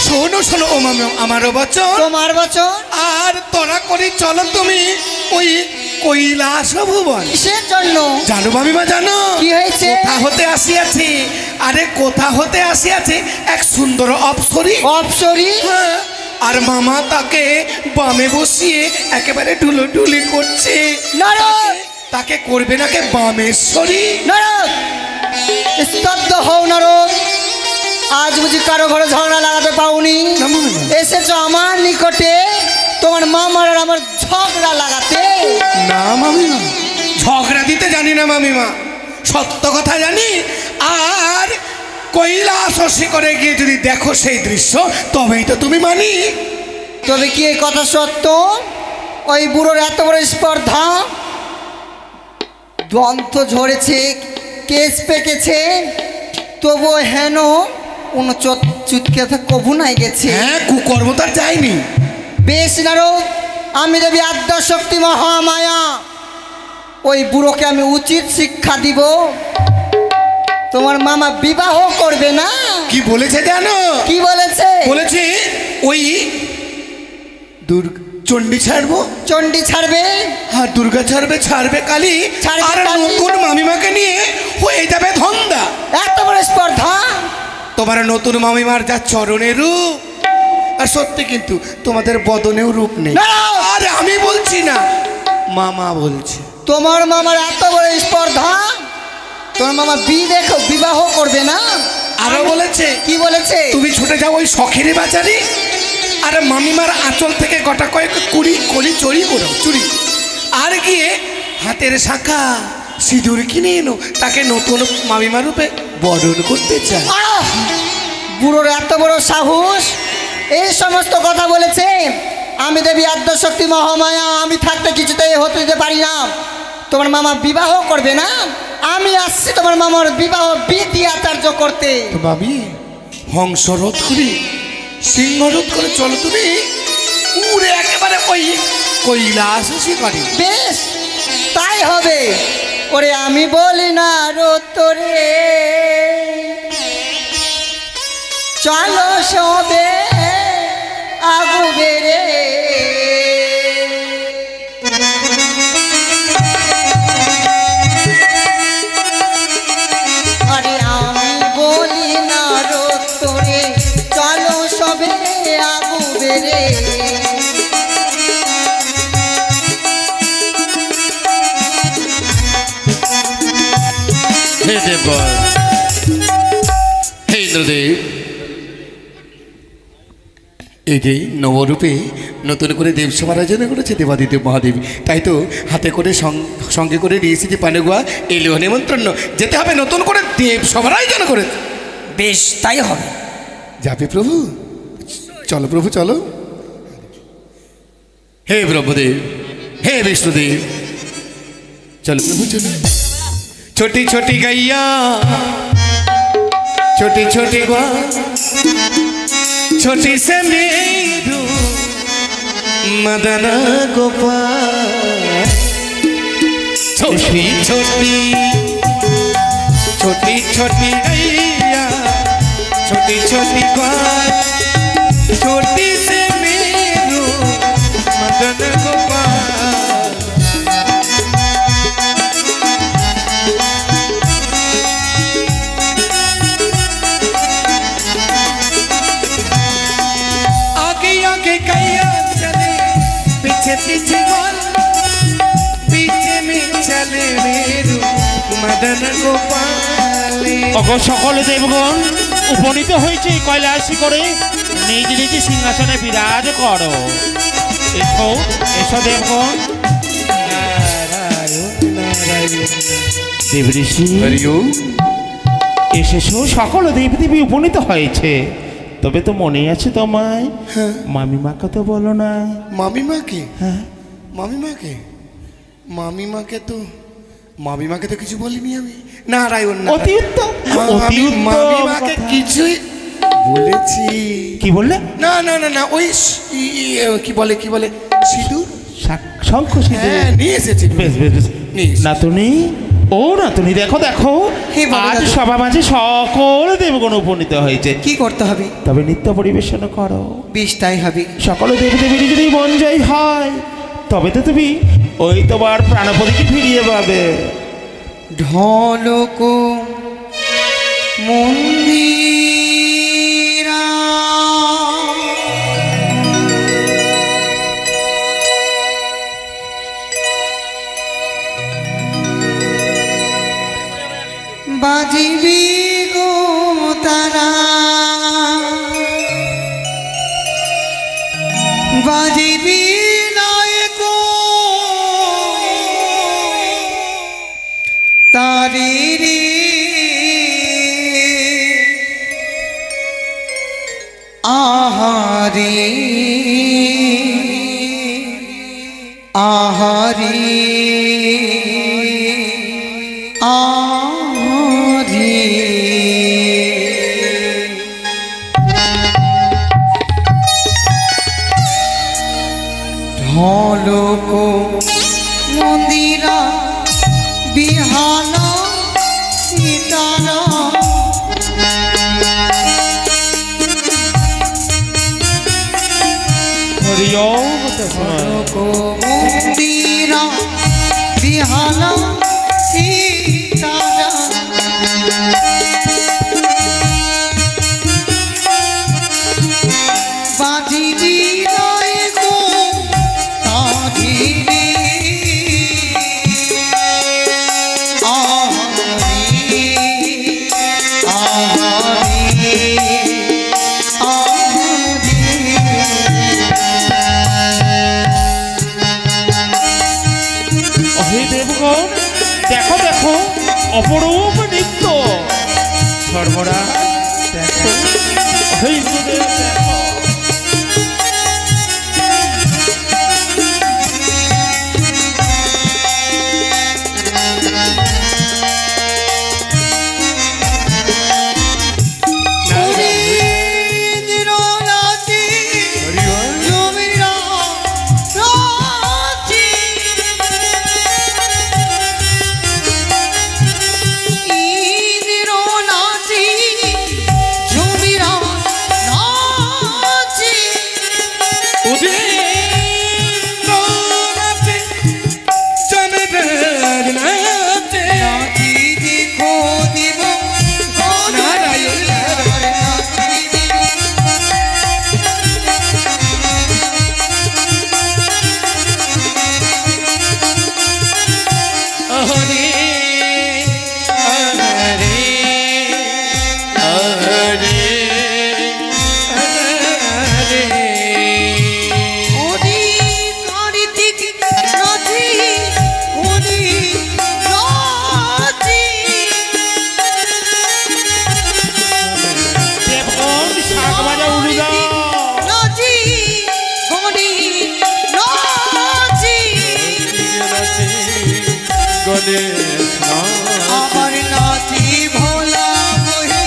শোনো শোনো ও মামিমা, আমারও বচন তোমার বচন। আর তোরা করে চলো তুমি ওই কৈলাস ভুবন। কিসের জন্য? জানো মামিমা জানো কি হয়েছে? কোথা হতে আসিয়াছে? আরে কোথা হতে আসিয়াছে এক সুন্দর অপ্সরী। অপ্সরী? হ্যাঁ, আর মামা তাকে বামে বসিয়ে একেবারে ঢুলোঢুলি করছে। নারদ তাকে করবে নাকি বামেশ্বরী। নারদ স্তব্ধ হও নারদ। আজ বুঝি কারো ঘরে ঝগড়া লাগাতে পাওনি, না, না, না। এসেছো আমার নিকটে তোমার মামার আর আমার ঝগড়া লাগাতে। না মামিমা, ঝগড়া দিতে জানি না মামিমা, সত্য কথা জানি। আর কৈলাসী করে গিয়ে যদি দেখো সেই দৃশ্য তবেই তো তুমি মানি। তবে কি এই কথা সত্য? ওই বুড়োর এত বড় স্পর্ধা, দন্ত ঝরেছে, কেস পেকেছে, তবুও হেন চুটকে কবু নাই গেছে। হ্যাঁ, কুকর্ম তার যায়নি। বেশ নারদ, আমি দেবী আদ্যাশক্তি মহামায়া, ওই বুড়োকে আমি উচিত শিক্ষা দিব। তোমার মামা বিবাহ করবে না। কি বলেছে জানো? কি বলেছে? বলেছে ওই চণ্ডী ছাড়বো, চণ্ডী ছাড়বে, আর দুর্গা ছাড়বে, ছাড়বে কালী, ছাড়বে আর কালী। নতুন মামিমাকে নিয়ে হয়ে যাবে ধন্দা। এত বড় স্পর্ধা। তোমার নতুন মামিমার যা চরণের রূপ, আর সত্যি কিন্তু তোমাদের বদনেও রূপ নেই। না! আরে আমি বলছি না, মামা বলছে। তোমার মামার এত বড় স্পর্ধা, তোমার মামা বিবাহ করবে না। আরো বলেছে, কি বলেছে? তুমি ছুটে যাও ওই শখের বাজারে, আর মামিমার আঁচল থেকে গোটা কয়েক কলি চুরি করো, চুরি, আর গিয়ে হাতের শাখা সিঁদুর কিনে এনো, তাকে নতুন মামিমা রূপে বরণ করতে চায়। আহ! বুড়োর এত বড় সাহস, এই সমস্ত কথা বলেছে। আমি দেবী আদ্যশক্তি মহামায়া, আমি থাকতে কিছুতেই হতে দিতে পারি না। তোমার মামা বিবাহ করবে না, আমি আসছি তোমার মামার বিবাহ বিধি আচার্য করতে। তো মামি হংস রোধ করি, সিংহ রোধ করে চলো তুমি উড়ে একেবারে ওই কৈলাসী করে। বেশ, তাই হবে। ওরে আমি বলি না রোতরে, চলো সবে আগু বেড়ে। আরে আমি বলি না রোতরে, চলো সবে আগু বেড়ে। হে দেবগণ, হে ইন্দ্রদেব, এই যে নবরূপে নতুন করে দেবসভার আয়োজন করেছে দেবাদিদেব মহাদেব, তাই তো হাতে করে সঙ্গে করে নিয়ে এসেছি পানেগুয়া, এলেও নিমন্ত্রণ, যেতে হবে নতুন করে দেবসভার আয়োজন করেছে। বেশ, তাই হবে। যাবে প্রভু? চলো প্রভু চলো। হে ব্রহ্মদেব, হে বিষ্ণুদেব, চলো প্রভু চলো। छोटी छोटी गैया, छोटी छोटी ग्वा, छोटी से मेरू मदन गोपाल। छोटी छोटी छोटी छोटी गैया, छोटी छोटी ग्वा, छोटी से मेरू मदन गोपाल। पीछे गोल, पीछे में चले मेरू मदन गोपाल। অগো সকল দেবগণ উপনীত হয়েছে কৈলাসী করে, নিজ নিজ সিংহাসনে বিরাজ করো। এসো এসো দেবগণ। দেব ঋষি এসেছো, সকল দেবদেবী উপনীত হয়েছে। তবে তো মনে আছে তোমায়, মামিমাকে তো বলো না। মামিমাকে? হ্যাঁ, মামিমাকে? মামিমাকে তো কিছু বলিনি আমি। নারায়ণ না, অতি উত্তম, অতি উত্তম মামিমাকে কথা। কিছুই বলেছি। কি বললে? না না না না, ওই কি বলে সিঁদুর, শঙ্খ সিঁদুর। হ্যাঁ নিয়ে এসেছি। বেশ বেশ বেশ। নিয়ে এসেছি। নাতুনি, ও নাতুনি, দেখো দেখো, হে বাবা, আজ দাদা। সভা মাঝে সকল দেবগণ উপনীত হয়েছে। কি করতে হবে? তবে নৃত্য পরিবেশন করো। বেশ, তাই হবে। সকল দেবদেবীর যদি মন জয় হয়, তবে তো তুমি ওই তোমার প্রাণপতিকে ফিরিয়ে পাবে। ঢলক মন্দিরা বাজিবি গো তারা বাজিবি নায়ক তারি রে আহারে আহারে আহারে ঢোলক মন্দিরা বিহানা সীতারা ঢোলক মন্দিরা বিহানা সীতারা বাজিবি নায়ক তারি রে আহারে আহারে হে দেবগণ, দেখো দেখো অপরূপ নৃত্য। সর্বরা দেখো, হে ইন্দ্রদেব দেখো। আমার নাচি ভোলা বহে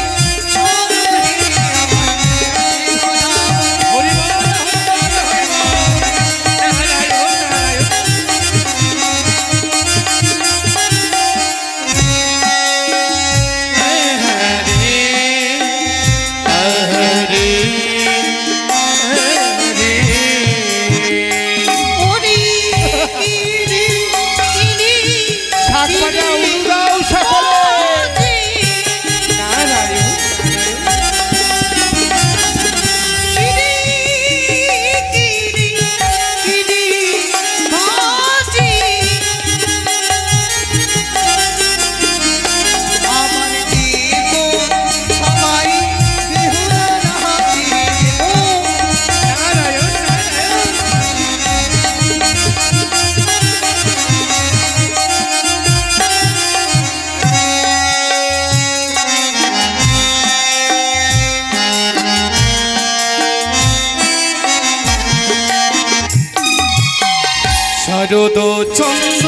শারদ চন্দ্র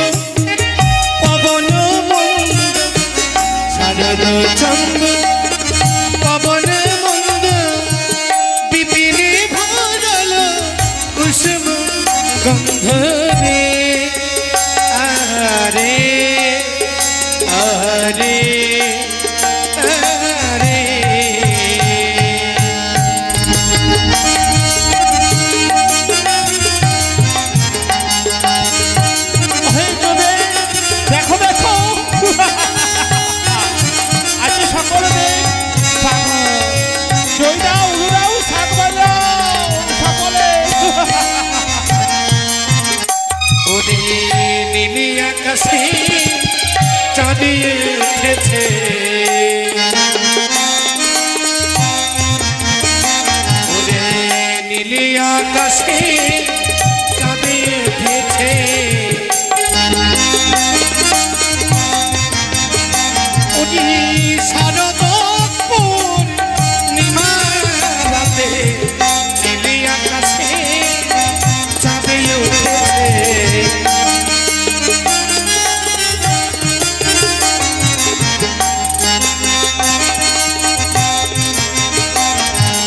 পবন মন্দ শারদ চন্দ্র পবন মন্দ বিপিনে ভরল কুসুম গন্ধ রে আরে আরে আরে দেখো দেখো আজকে সকলে জয়দাও উড়াও শাক বাজাও সকলে। ওরে নীলি আকাশে চাঁদিয়ে উঠেছে আকাশে কাঁদে উঠেছে ওই শারদ পূর্ণিমা রাতে নীলি আকাশে চাঁদে উঠেছে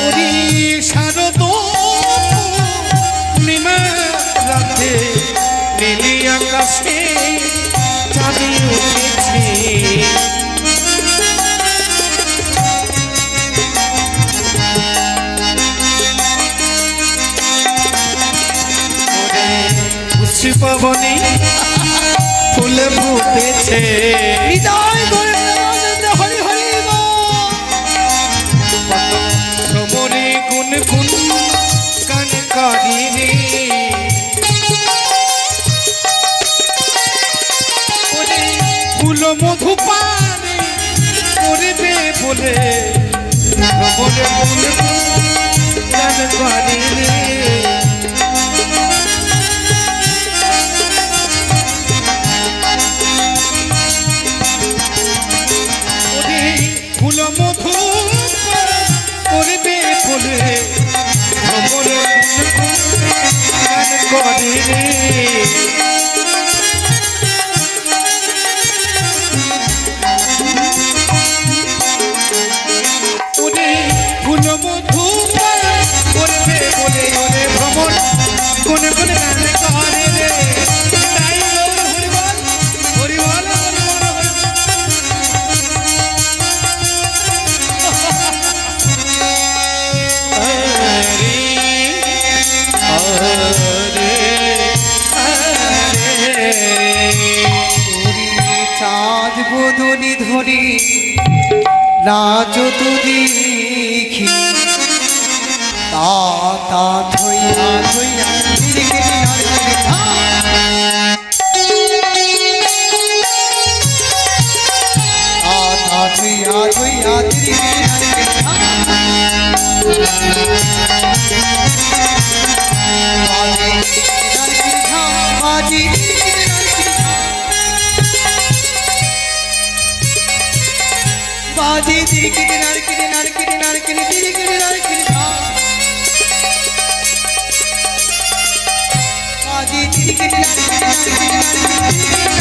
ওই শারদ পূর্ণিমা রাতে নীলি আকাশে চাঁদে উঠেছে পবনে ফুল ফুটেছে হৃদয় গোবিন্দ হরি হরি ভ্রমরে গুন গুন গান করি রে ফুল মধু পানে করবে বলে ভ্রমরে গুন গুন গান করি রে ফুল মধু করবে বলে ভ্রমর গান করে রে ওরে ফুল মধু করবে বলে ওরে ভ্রমর কোন কোন গান করে রে তাই হরি বল হরি বল চাঁদ বদনি ধরি নাচ তো দেখি তা তা ধইয়া ধইয়া দিকে নাচে তা তা ধইয়া ধইয়া দিকে নাচে বাজি बाजी दिलकिनी नारकिनी नारकिनी नारकिनी दिलकिनी नारकिनी बाजी दिलकिनी नारकिनी नारकिनी नारकिनी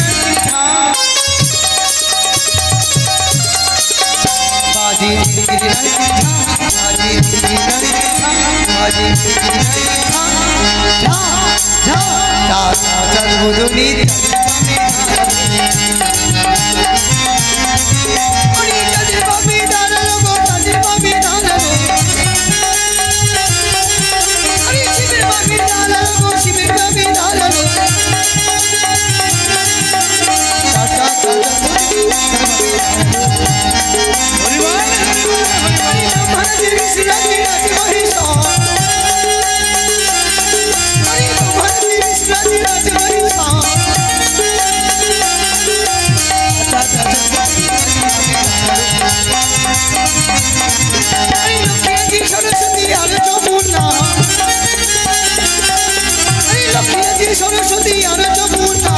बाजी दिलकिनी नारकिनी बाजी दिलकिनी नारकिनी बाजी दिलकिनी जा जा जा जा बुदुनी सरस्वती और जमुना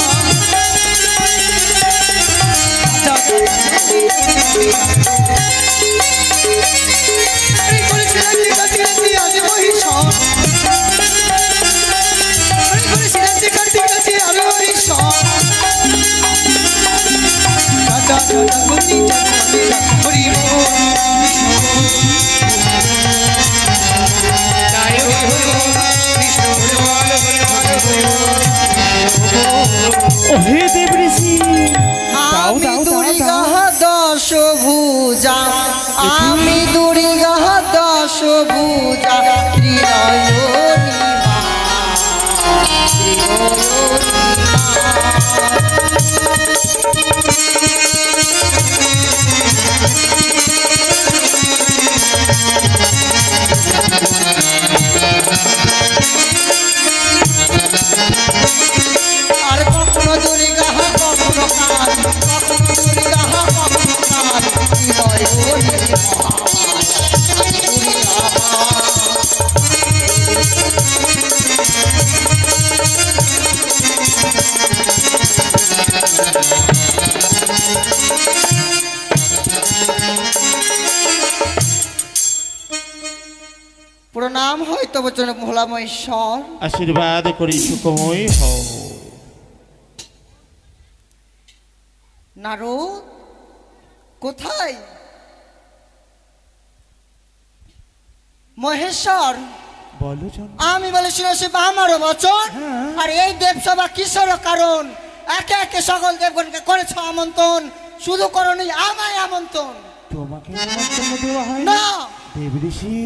হে দেব ঋষি দাও দাও দাও দশভুজা আমি দুর্গা দশভুজা আর কখনো দুর্গা কখনো কাল কখনো দুর্গা কখনো কাল হৃদয় প্রণাম হয় তব জন ভোলা মহেশ্বর। আশীর্বাদ করি সুখময় হও। নারদ কোথায়? মহেশ্বর বলো জন। আমি বলেছিলাম সে আমারও বচন। হ্যাঁ। আর এই দেবসভা কিসের কারণ? একে একে সকল দেবগণকে করেছ আমন্ত্রণ, শুধু করনি আমায় আমন্ত্রণ। তোমাকে নেমন্তন্ন দেওয়া হয় না। দেব ঋষি,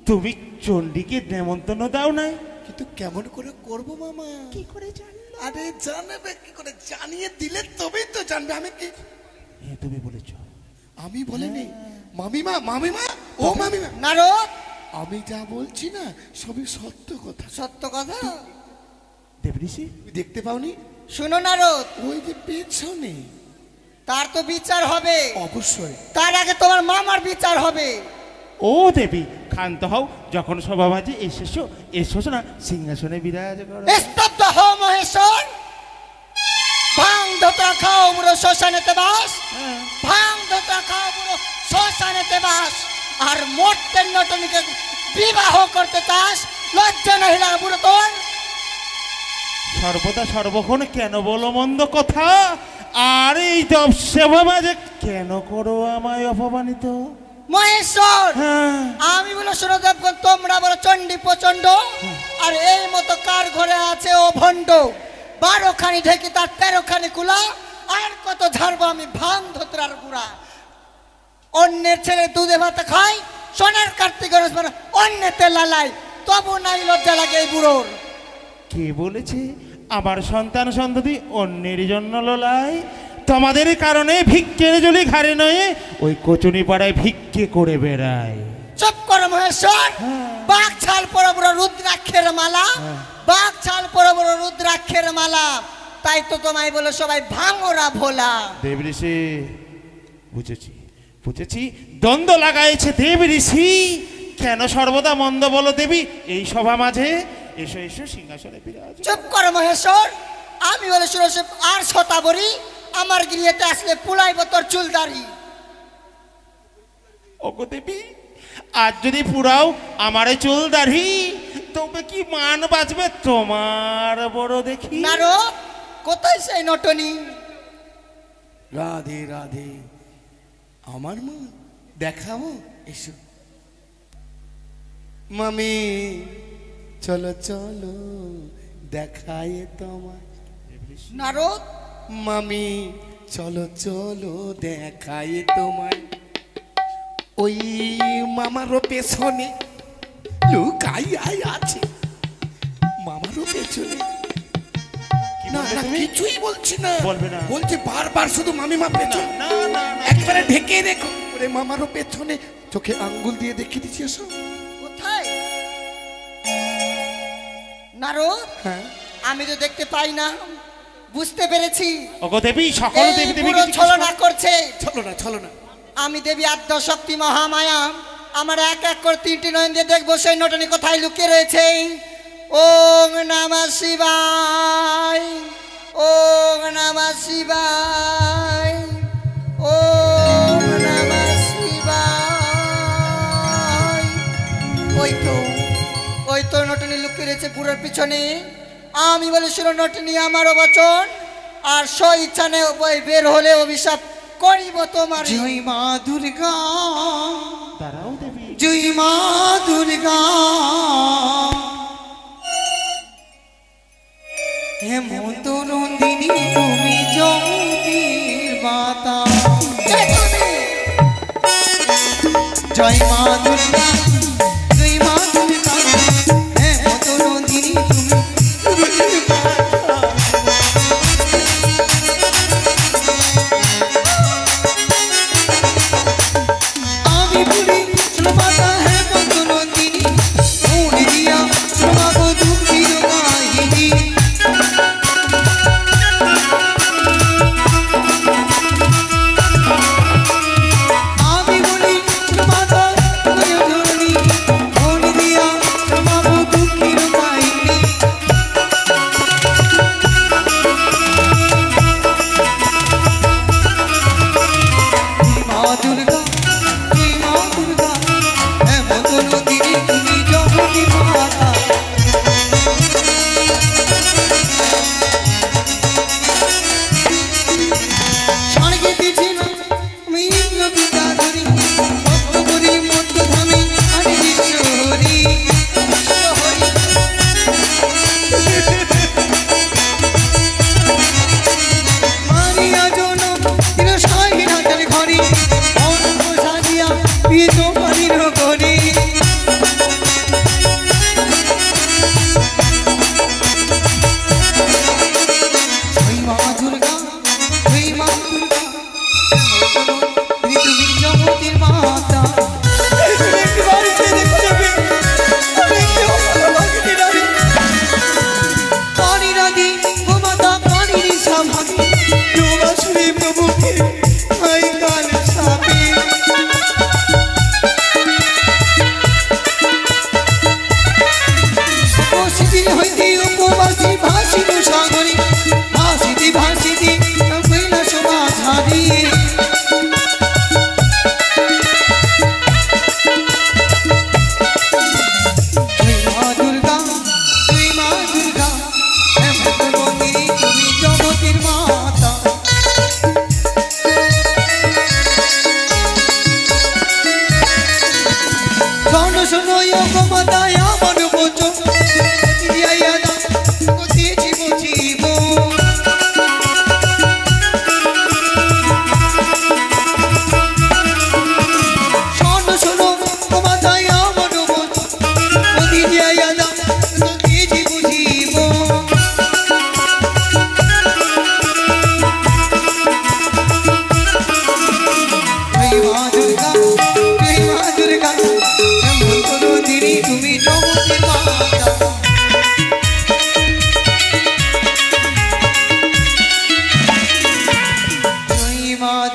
তুমি চণ্ডীকে নেমন্তন্ন দাও নাই? কিন্তু কেমন করে করব মামা? কি করে জানলে? আরে জানবে কি করে? জানিয়ে দিলে তবেই তো জানবে। আমি কি হ্যাঁ তুমি বলেছ। আমি বলিনি? মামিমা, মামিমা, ও মামিমা, নারদ আমি যা বলছি না সবই সত্য কথা। সত্য কথা। দেব ঋষি, তুমি দেখতে পাওনি? শুনো নারদ, ওই যে পেছনে। তার তো বিচার হবে, অবশ্যই। তার আগে তোমার মামার বিচার হবে। ও দেবী ক্ষান্ত হও, যখন সভা মাঝে এসেছো এসো না, সিংহাসনে বিরাজ করো। স্তব্ধ হও মহেশ্বর। ভাং ধোতা খাও বুড়ো শ্মশানেতে বাস, ভাং ধোতা খাও বুড়ো শ্মশানেতে বাস। আর মোটের নটনিকে বিবাহ করতে চাস, লজ্জা নাহি লাগা বুড়ো তোর? সর্বদা সর্বক্ষণ কেন বলো মন্দ কথা? আর এই জব সেবা মাঝে কেন করো আমায় অপমানিত? মহেশ্বর হ্যাঁ, আমি বলো শোনো দেবগণ, তোমরা বলো চণ্ডী প্রচন্ড। আর এই মতো কার ঘরে আছে ও ভণ্ড? 12 খানি ঢেকি তার 13 খানি কুলা। আর কত ঝাড়বো আমি ভাং ধোত্রার গুড়া? অন্যের ছেলে দুধে ভাত খায়, সোনার কার্তিক গণেশ মানে অন্যেতে লালাই, তবু নাই লজ্জা লাগে এই বুড়োর। কে বলেছে আমার সন্তান সন্ততি অন্যের জন্য লোলায়? তোমাদের কারণে ভিক্ষের জলি ঘাড়ে নয় ওই কচুনি পাড়ায় ভিক্ষে করে বেড়ায়। চুপ করো মহেশ্বর। বাঘ ছাল পরা বড় রুদ্রাক্ষের মালা, বাঘ ছাল পরা বড় রুদ্রাক্ষের মালা। তাই তো তোমায় বলো সবাই ভাঙরা ভোলা। দেব ঋষি, বুঝেছি বুঝেছি, দ্বন্দ্ব লাগাইছে দেব ঋষি। কেন সর্বদা মন্দ বলো দেবী এই সভা মাঝে? এসো এসো সিংহাসনে বিরাজ। চুপ করো মহেশ্বর। আমি বলে শুনো সে আর শতাবরী আমার গৃহেতে আসলে পুলাইব তোর চুলদারি। ওগো দেবী, আজ যদি পুরাও আমার চুল দাড়ি, তবে কি মান বাঁচবে তোমার বড় দেখি? নারো কোথায় সেই নটনি? রাধে রাধে। আমার মা দেখাবো, এসো মামি, চলো চলো দেখায় তোমায়। নারদ মামি চলো চলো দেখায় তোমায়। ওই মামারও পেছনে লুকাই আই আছে, মামারও পেছনে। কি না বলবে না তুমি? কিছুই বলছি না, বলবে না? বলছি বারবার শুধু মামিমা পেছনে। না না না, একবারে ঢেকে রেখো। ওরে মামারও পেছনে, চোখে আঙ্গুল দিয়ে দেখিয়ে দিচ্ছি, এসো। কোথায়? নারদ হ্যাঁ, আমি তো দেখতে পাই না, বুঝতে পেরেছি ওগো দেবী, সকল এই দেবী দেবী বুড়ো ছলনা করছে। চলো না চলো না। আমি দেবী আদ্য শক্তি মহামায়া, আমার এক এক করে 3টি নয়ন দিয়ে দেখবো সেই নটনি কোথায় লুকিয়ে রয়েছে। ওং নমঃ শিবায়, ওং নমঃ শিবায়, ওং নমঃ শিবায়। ওই তো নটনি লুকিয়ে রয়েছে বুড়োর পিছনে। আমি বলি শুনো নটনি আমারও বচন, আর স্বইচ্ছানে বই বের হলে অভিশাপ করিব তোমার। জয় মা দুর্গা, দাঁড়াও দেবী। জয় মা দুর্গা। হেমন্ত নন্দিনী তুমি জগতের মাতা। জয় মা দুর্গা, জয় মা দুর্গা। হেমন্ত নন্দিনী তুমি জগতের মাতা। আমি বলি মাতা হেমন্ত নন্দিনী, মনে দিয়া তোমাকে দুঃখিত কাহিনী। আমি বলি মাতা ধরণী,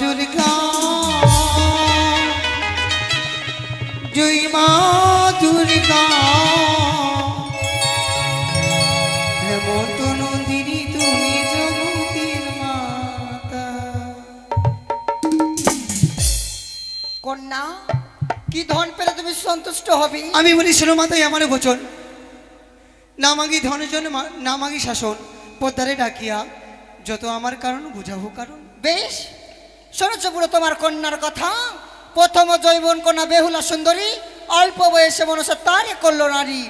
দুর্গা জয় মা দুর্গা হেমন্ত নন্দিনী তুমি জগতের মাতা। কন্যা, কি ধন পেলে তুমি সন্তুষ্ট হবে? আমি বলি শোনো মাতাই আমার বচন, না মাগি ধনের জন্য না মাগি শাসন, পদ্মারে ডাকিয়া যত আমার কারণ বুঝাবো কারণ। বেশ, শুনেছ পুরো তোমার কন্যার কথা। প্রথম জৈবন কন্যা বেহুলা সুন্দরী, অল্প বয়সে মনসা তারে করল নারী।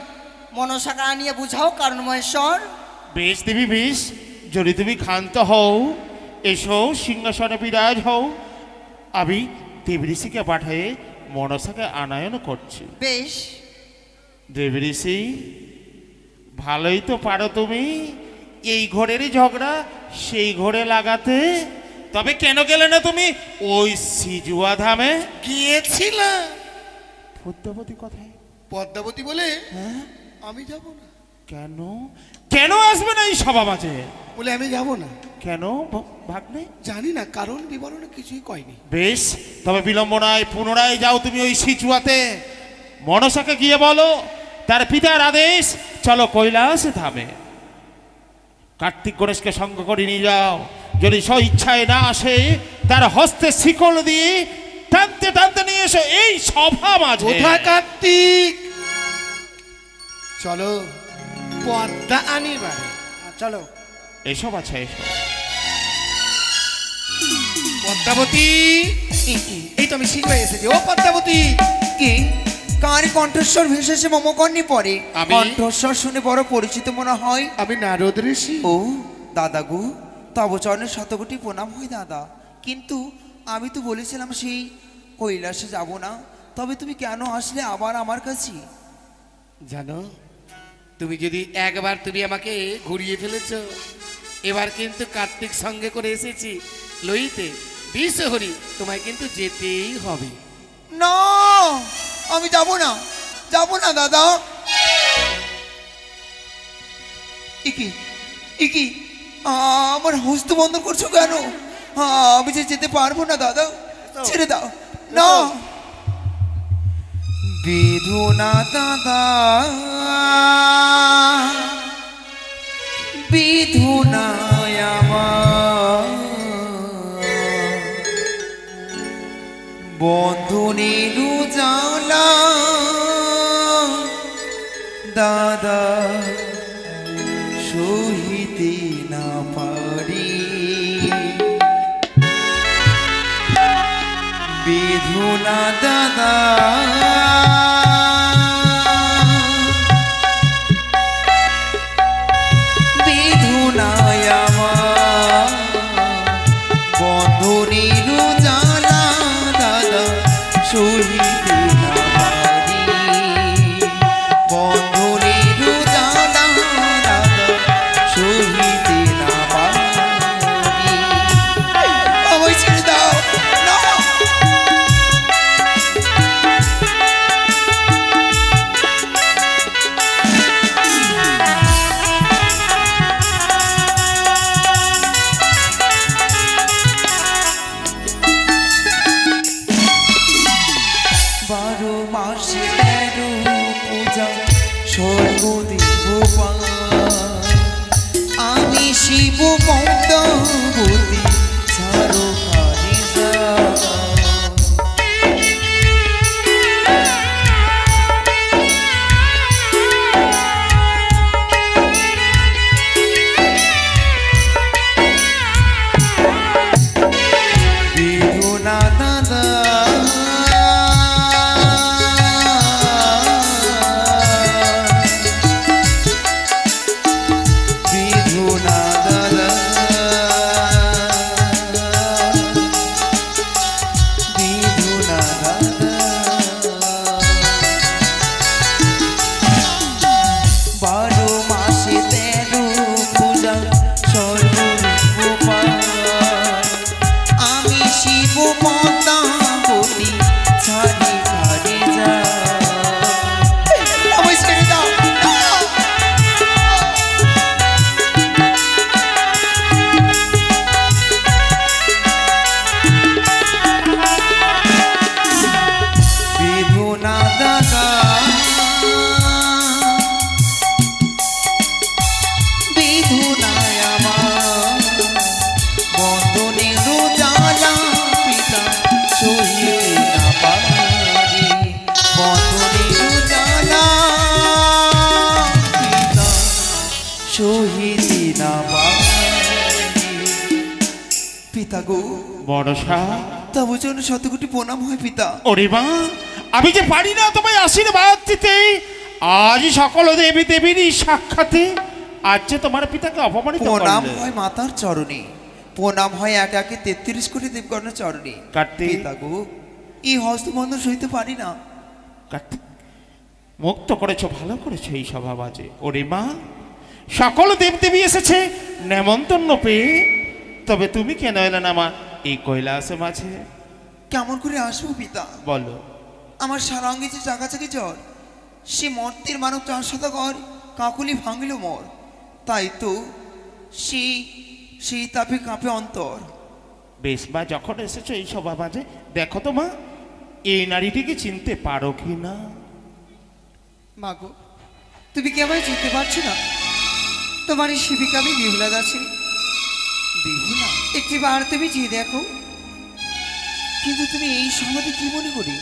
মনসাকে আনিয়ে বুঝাও কারণ মহেশ্বর। বেশ দেবী বেশ, যদি তুমি ক্ষান্ত হও এসো সিংহাসনে বিরাজ হও। আমি দেবী ঋষিকে পাঠিয়ে মনসাকে আনায়ন করছি। বেশ, দেবী ঋষি ভালোই তো পারো তুমি এই ঘরেরই ঝগড়া সেই ঘরে লাগাতে। তবে কেন গেলে না তুমি ওই সিজুয়া ধামে? গিয়েছিলাম। পদ্মাবতী কথায় পদ্মাবতী বলে হ্যাঁ, আমি যাব না। কেন কেন আসবে না এই সভা মাঝে? বলে আমি যাব না। কেন ভাগ্নে? জানি না, কারণ বিবরণে কিছুই কয়নি। বেশ, তবে বিলম্ব নয়, পুনরায় যাও তুমি ওই সিচুয়াতে। মনসাকে গিয়ে বলো তার পিতার আদেশ, চলো কৈলাস ধামে। কার্তিক গণেশকে সঙ্গ করে নিয়ে যাও। যদি স্ব ইচ্ছায় না আসে তার হস্তে শিকল দিয়ে টানতে টানতে নিয়ে এসো এই সভা মাঝে। কোথায় কার্তিক? চলো পদ্মা আনিবারে। চলো। এসো বাছা এসো। পদ্মাবতী, এই তো আমি শিখে এসেছি। ও পদ্মাবতী, কি কার কণ্ঠস্বর ভেসেছে মমকর্ণে পরে? আমি? কণ্ঠস্বর শুনে বড় পরিচিত মনে হয়। আমি নারদ ঋষি। ও দাদা গো, তব চরণের শতকোটি প্রণাম হয় দাদা। কিন্তু আমি তো বলেছিলাম সেই কৈলাসে যাব না, তবে তুমি কেন আসলে আবার আমার কাছে? জানো, তুমি যদি একবার তুমি আমাকে ঘুরিয়ে ফেলেছ, এবার কিন্তু কার্তিক সঙ্গে করে এসেছি লইতে বিষহরি, তোমায় কিন্তু যেতেই হবে। না, আমি যাব না, যাব না দাদা। ইকি ইকি আমার হস্ত বন্ধ করছো কেন? আমি যে যেতে পারবো না দাদা, ছেড়ে দাও না। বিধু না দাদা, বিধু না আমার বন্ধনের উজালা দাদা সহিতে না পারি। বিধু না দাদা, বিধু না আমার বন্ধনের উজালা দাদা সহিতে না পারি। বন্ধনের উজালা দাদা সহিতে না পারি। আমায় ছেড়ে দাও না। বারো মাসে 13 পূজা স্বর্গদেব পান। আমি শিব পদ্মাবতী ছাড়ো কারিজা। বিধু না দাদা, বিধু না দাদা, পিতা গো, বড়সা। তব চরণে শতকোটি প্রণাম হয় পিতা। ওরে মা, আমি যে পারি না তোমায় আশীর্বাদ দিতে, আজ সকল দেবী দেবীরই সাক্ষাতে আজ যে তোমার পিতাকে অপমানিত প্রণাম করলে। হয় মাতার চরণে, প্রণাম হয় একে একে 33 কোটি দেবগণের চরণে। কার্তিক। পিতা গো, এই হস্তবন্ধন সইতে পারি না। কার্তিক, মুক্ত করেছো, ভালো করেছো এই সভা বাজে। ওরে মা, সকল দেবদেবী এসেছে নেমন্তন্ন পেয়ে, তবে তুমি কেন এলে না মা এই কৈলাসে মাঝে? কেমন করে আসবো পিতা? বলো। আমার সারাঙ্গে যে চাকাচাকি জ্বর, সে মর্তের মানব 4 শতকর কাকুলি ভাঙিল মোর। তাই তো সেই তাপে কাঁপে অন্তর। বেশ মা, যখন এসেছো এই সভা মাঝে, দেখো তো মা এই নারীটিকে চিনতে পারো কি না? মাগো, তুমি কি আমায় চিনতে পারছো না? তোমার এই শিবিকা আমি বিহুলা দাসী। বেহুলা? একটিবার তুমি চেয়ে দেখো। কিন্তু তুমি এই সমাধি কি মনে করি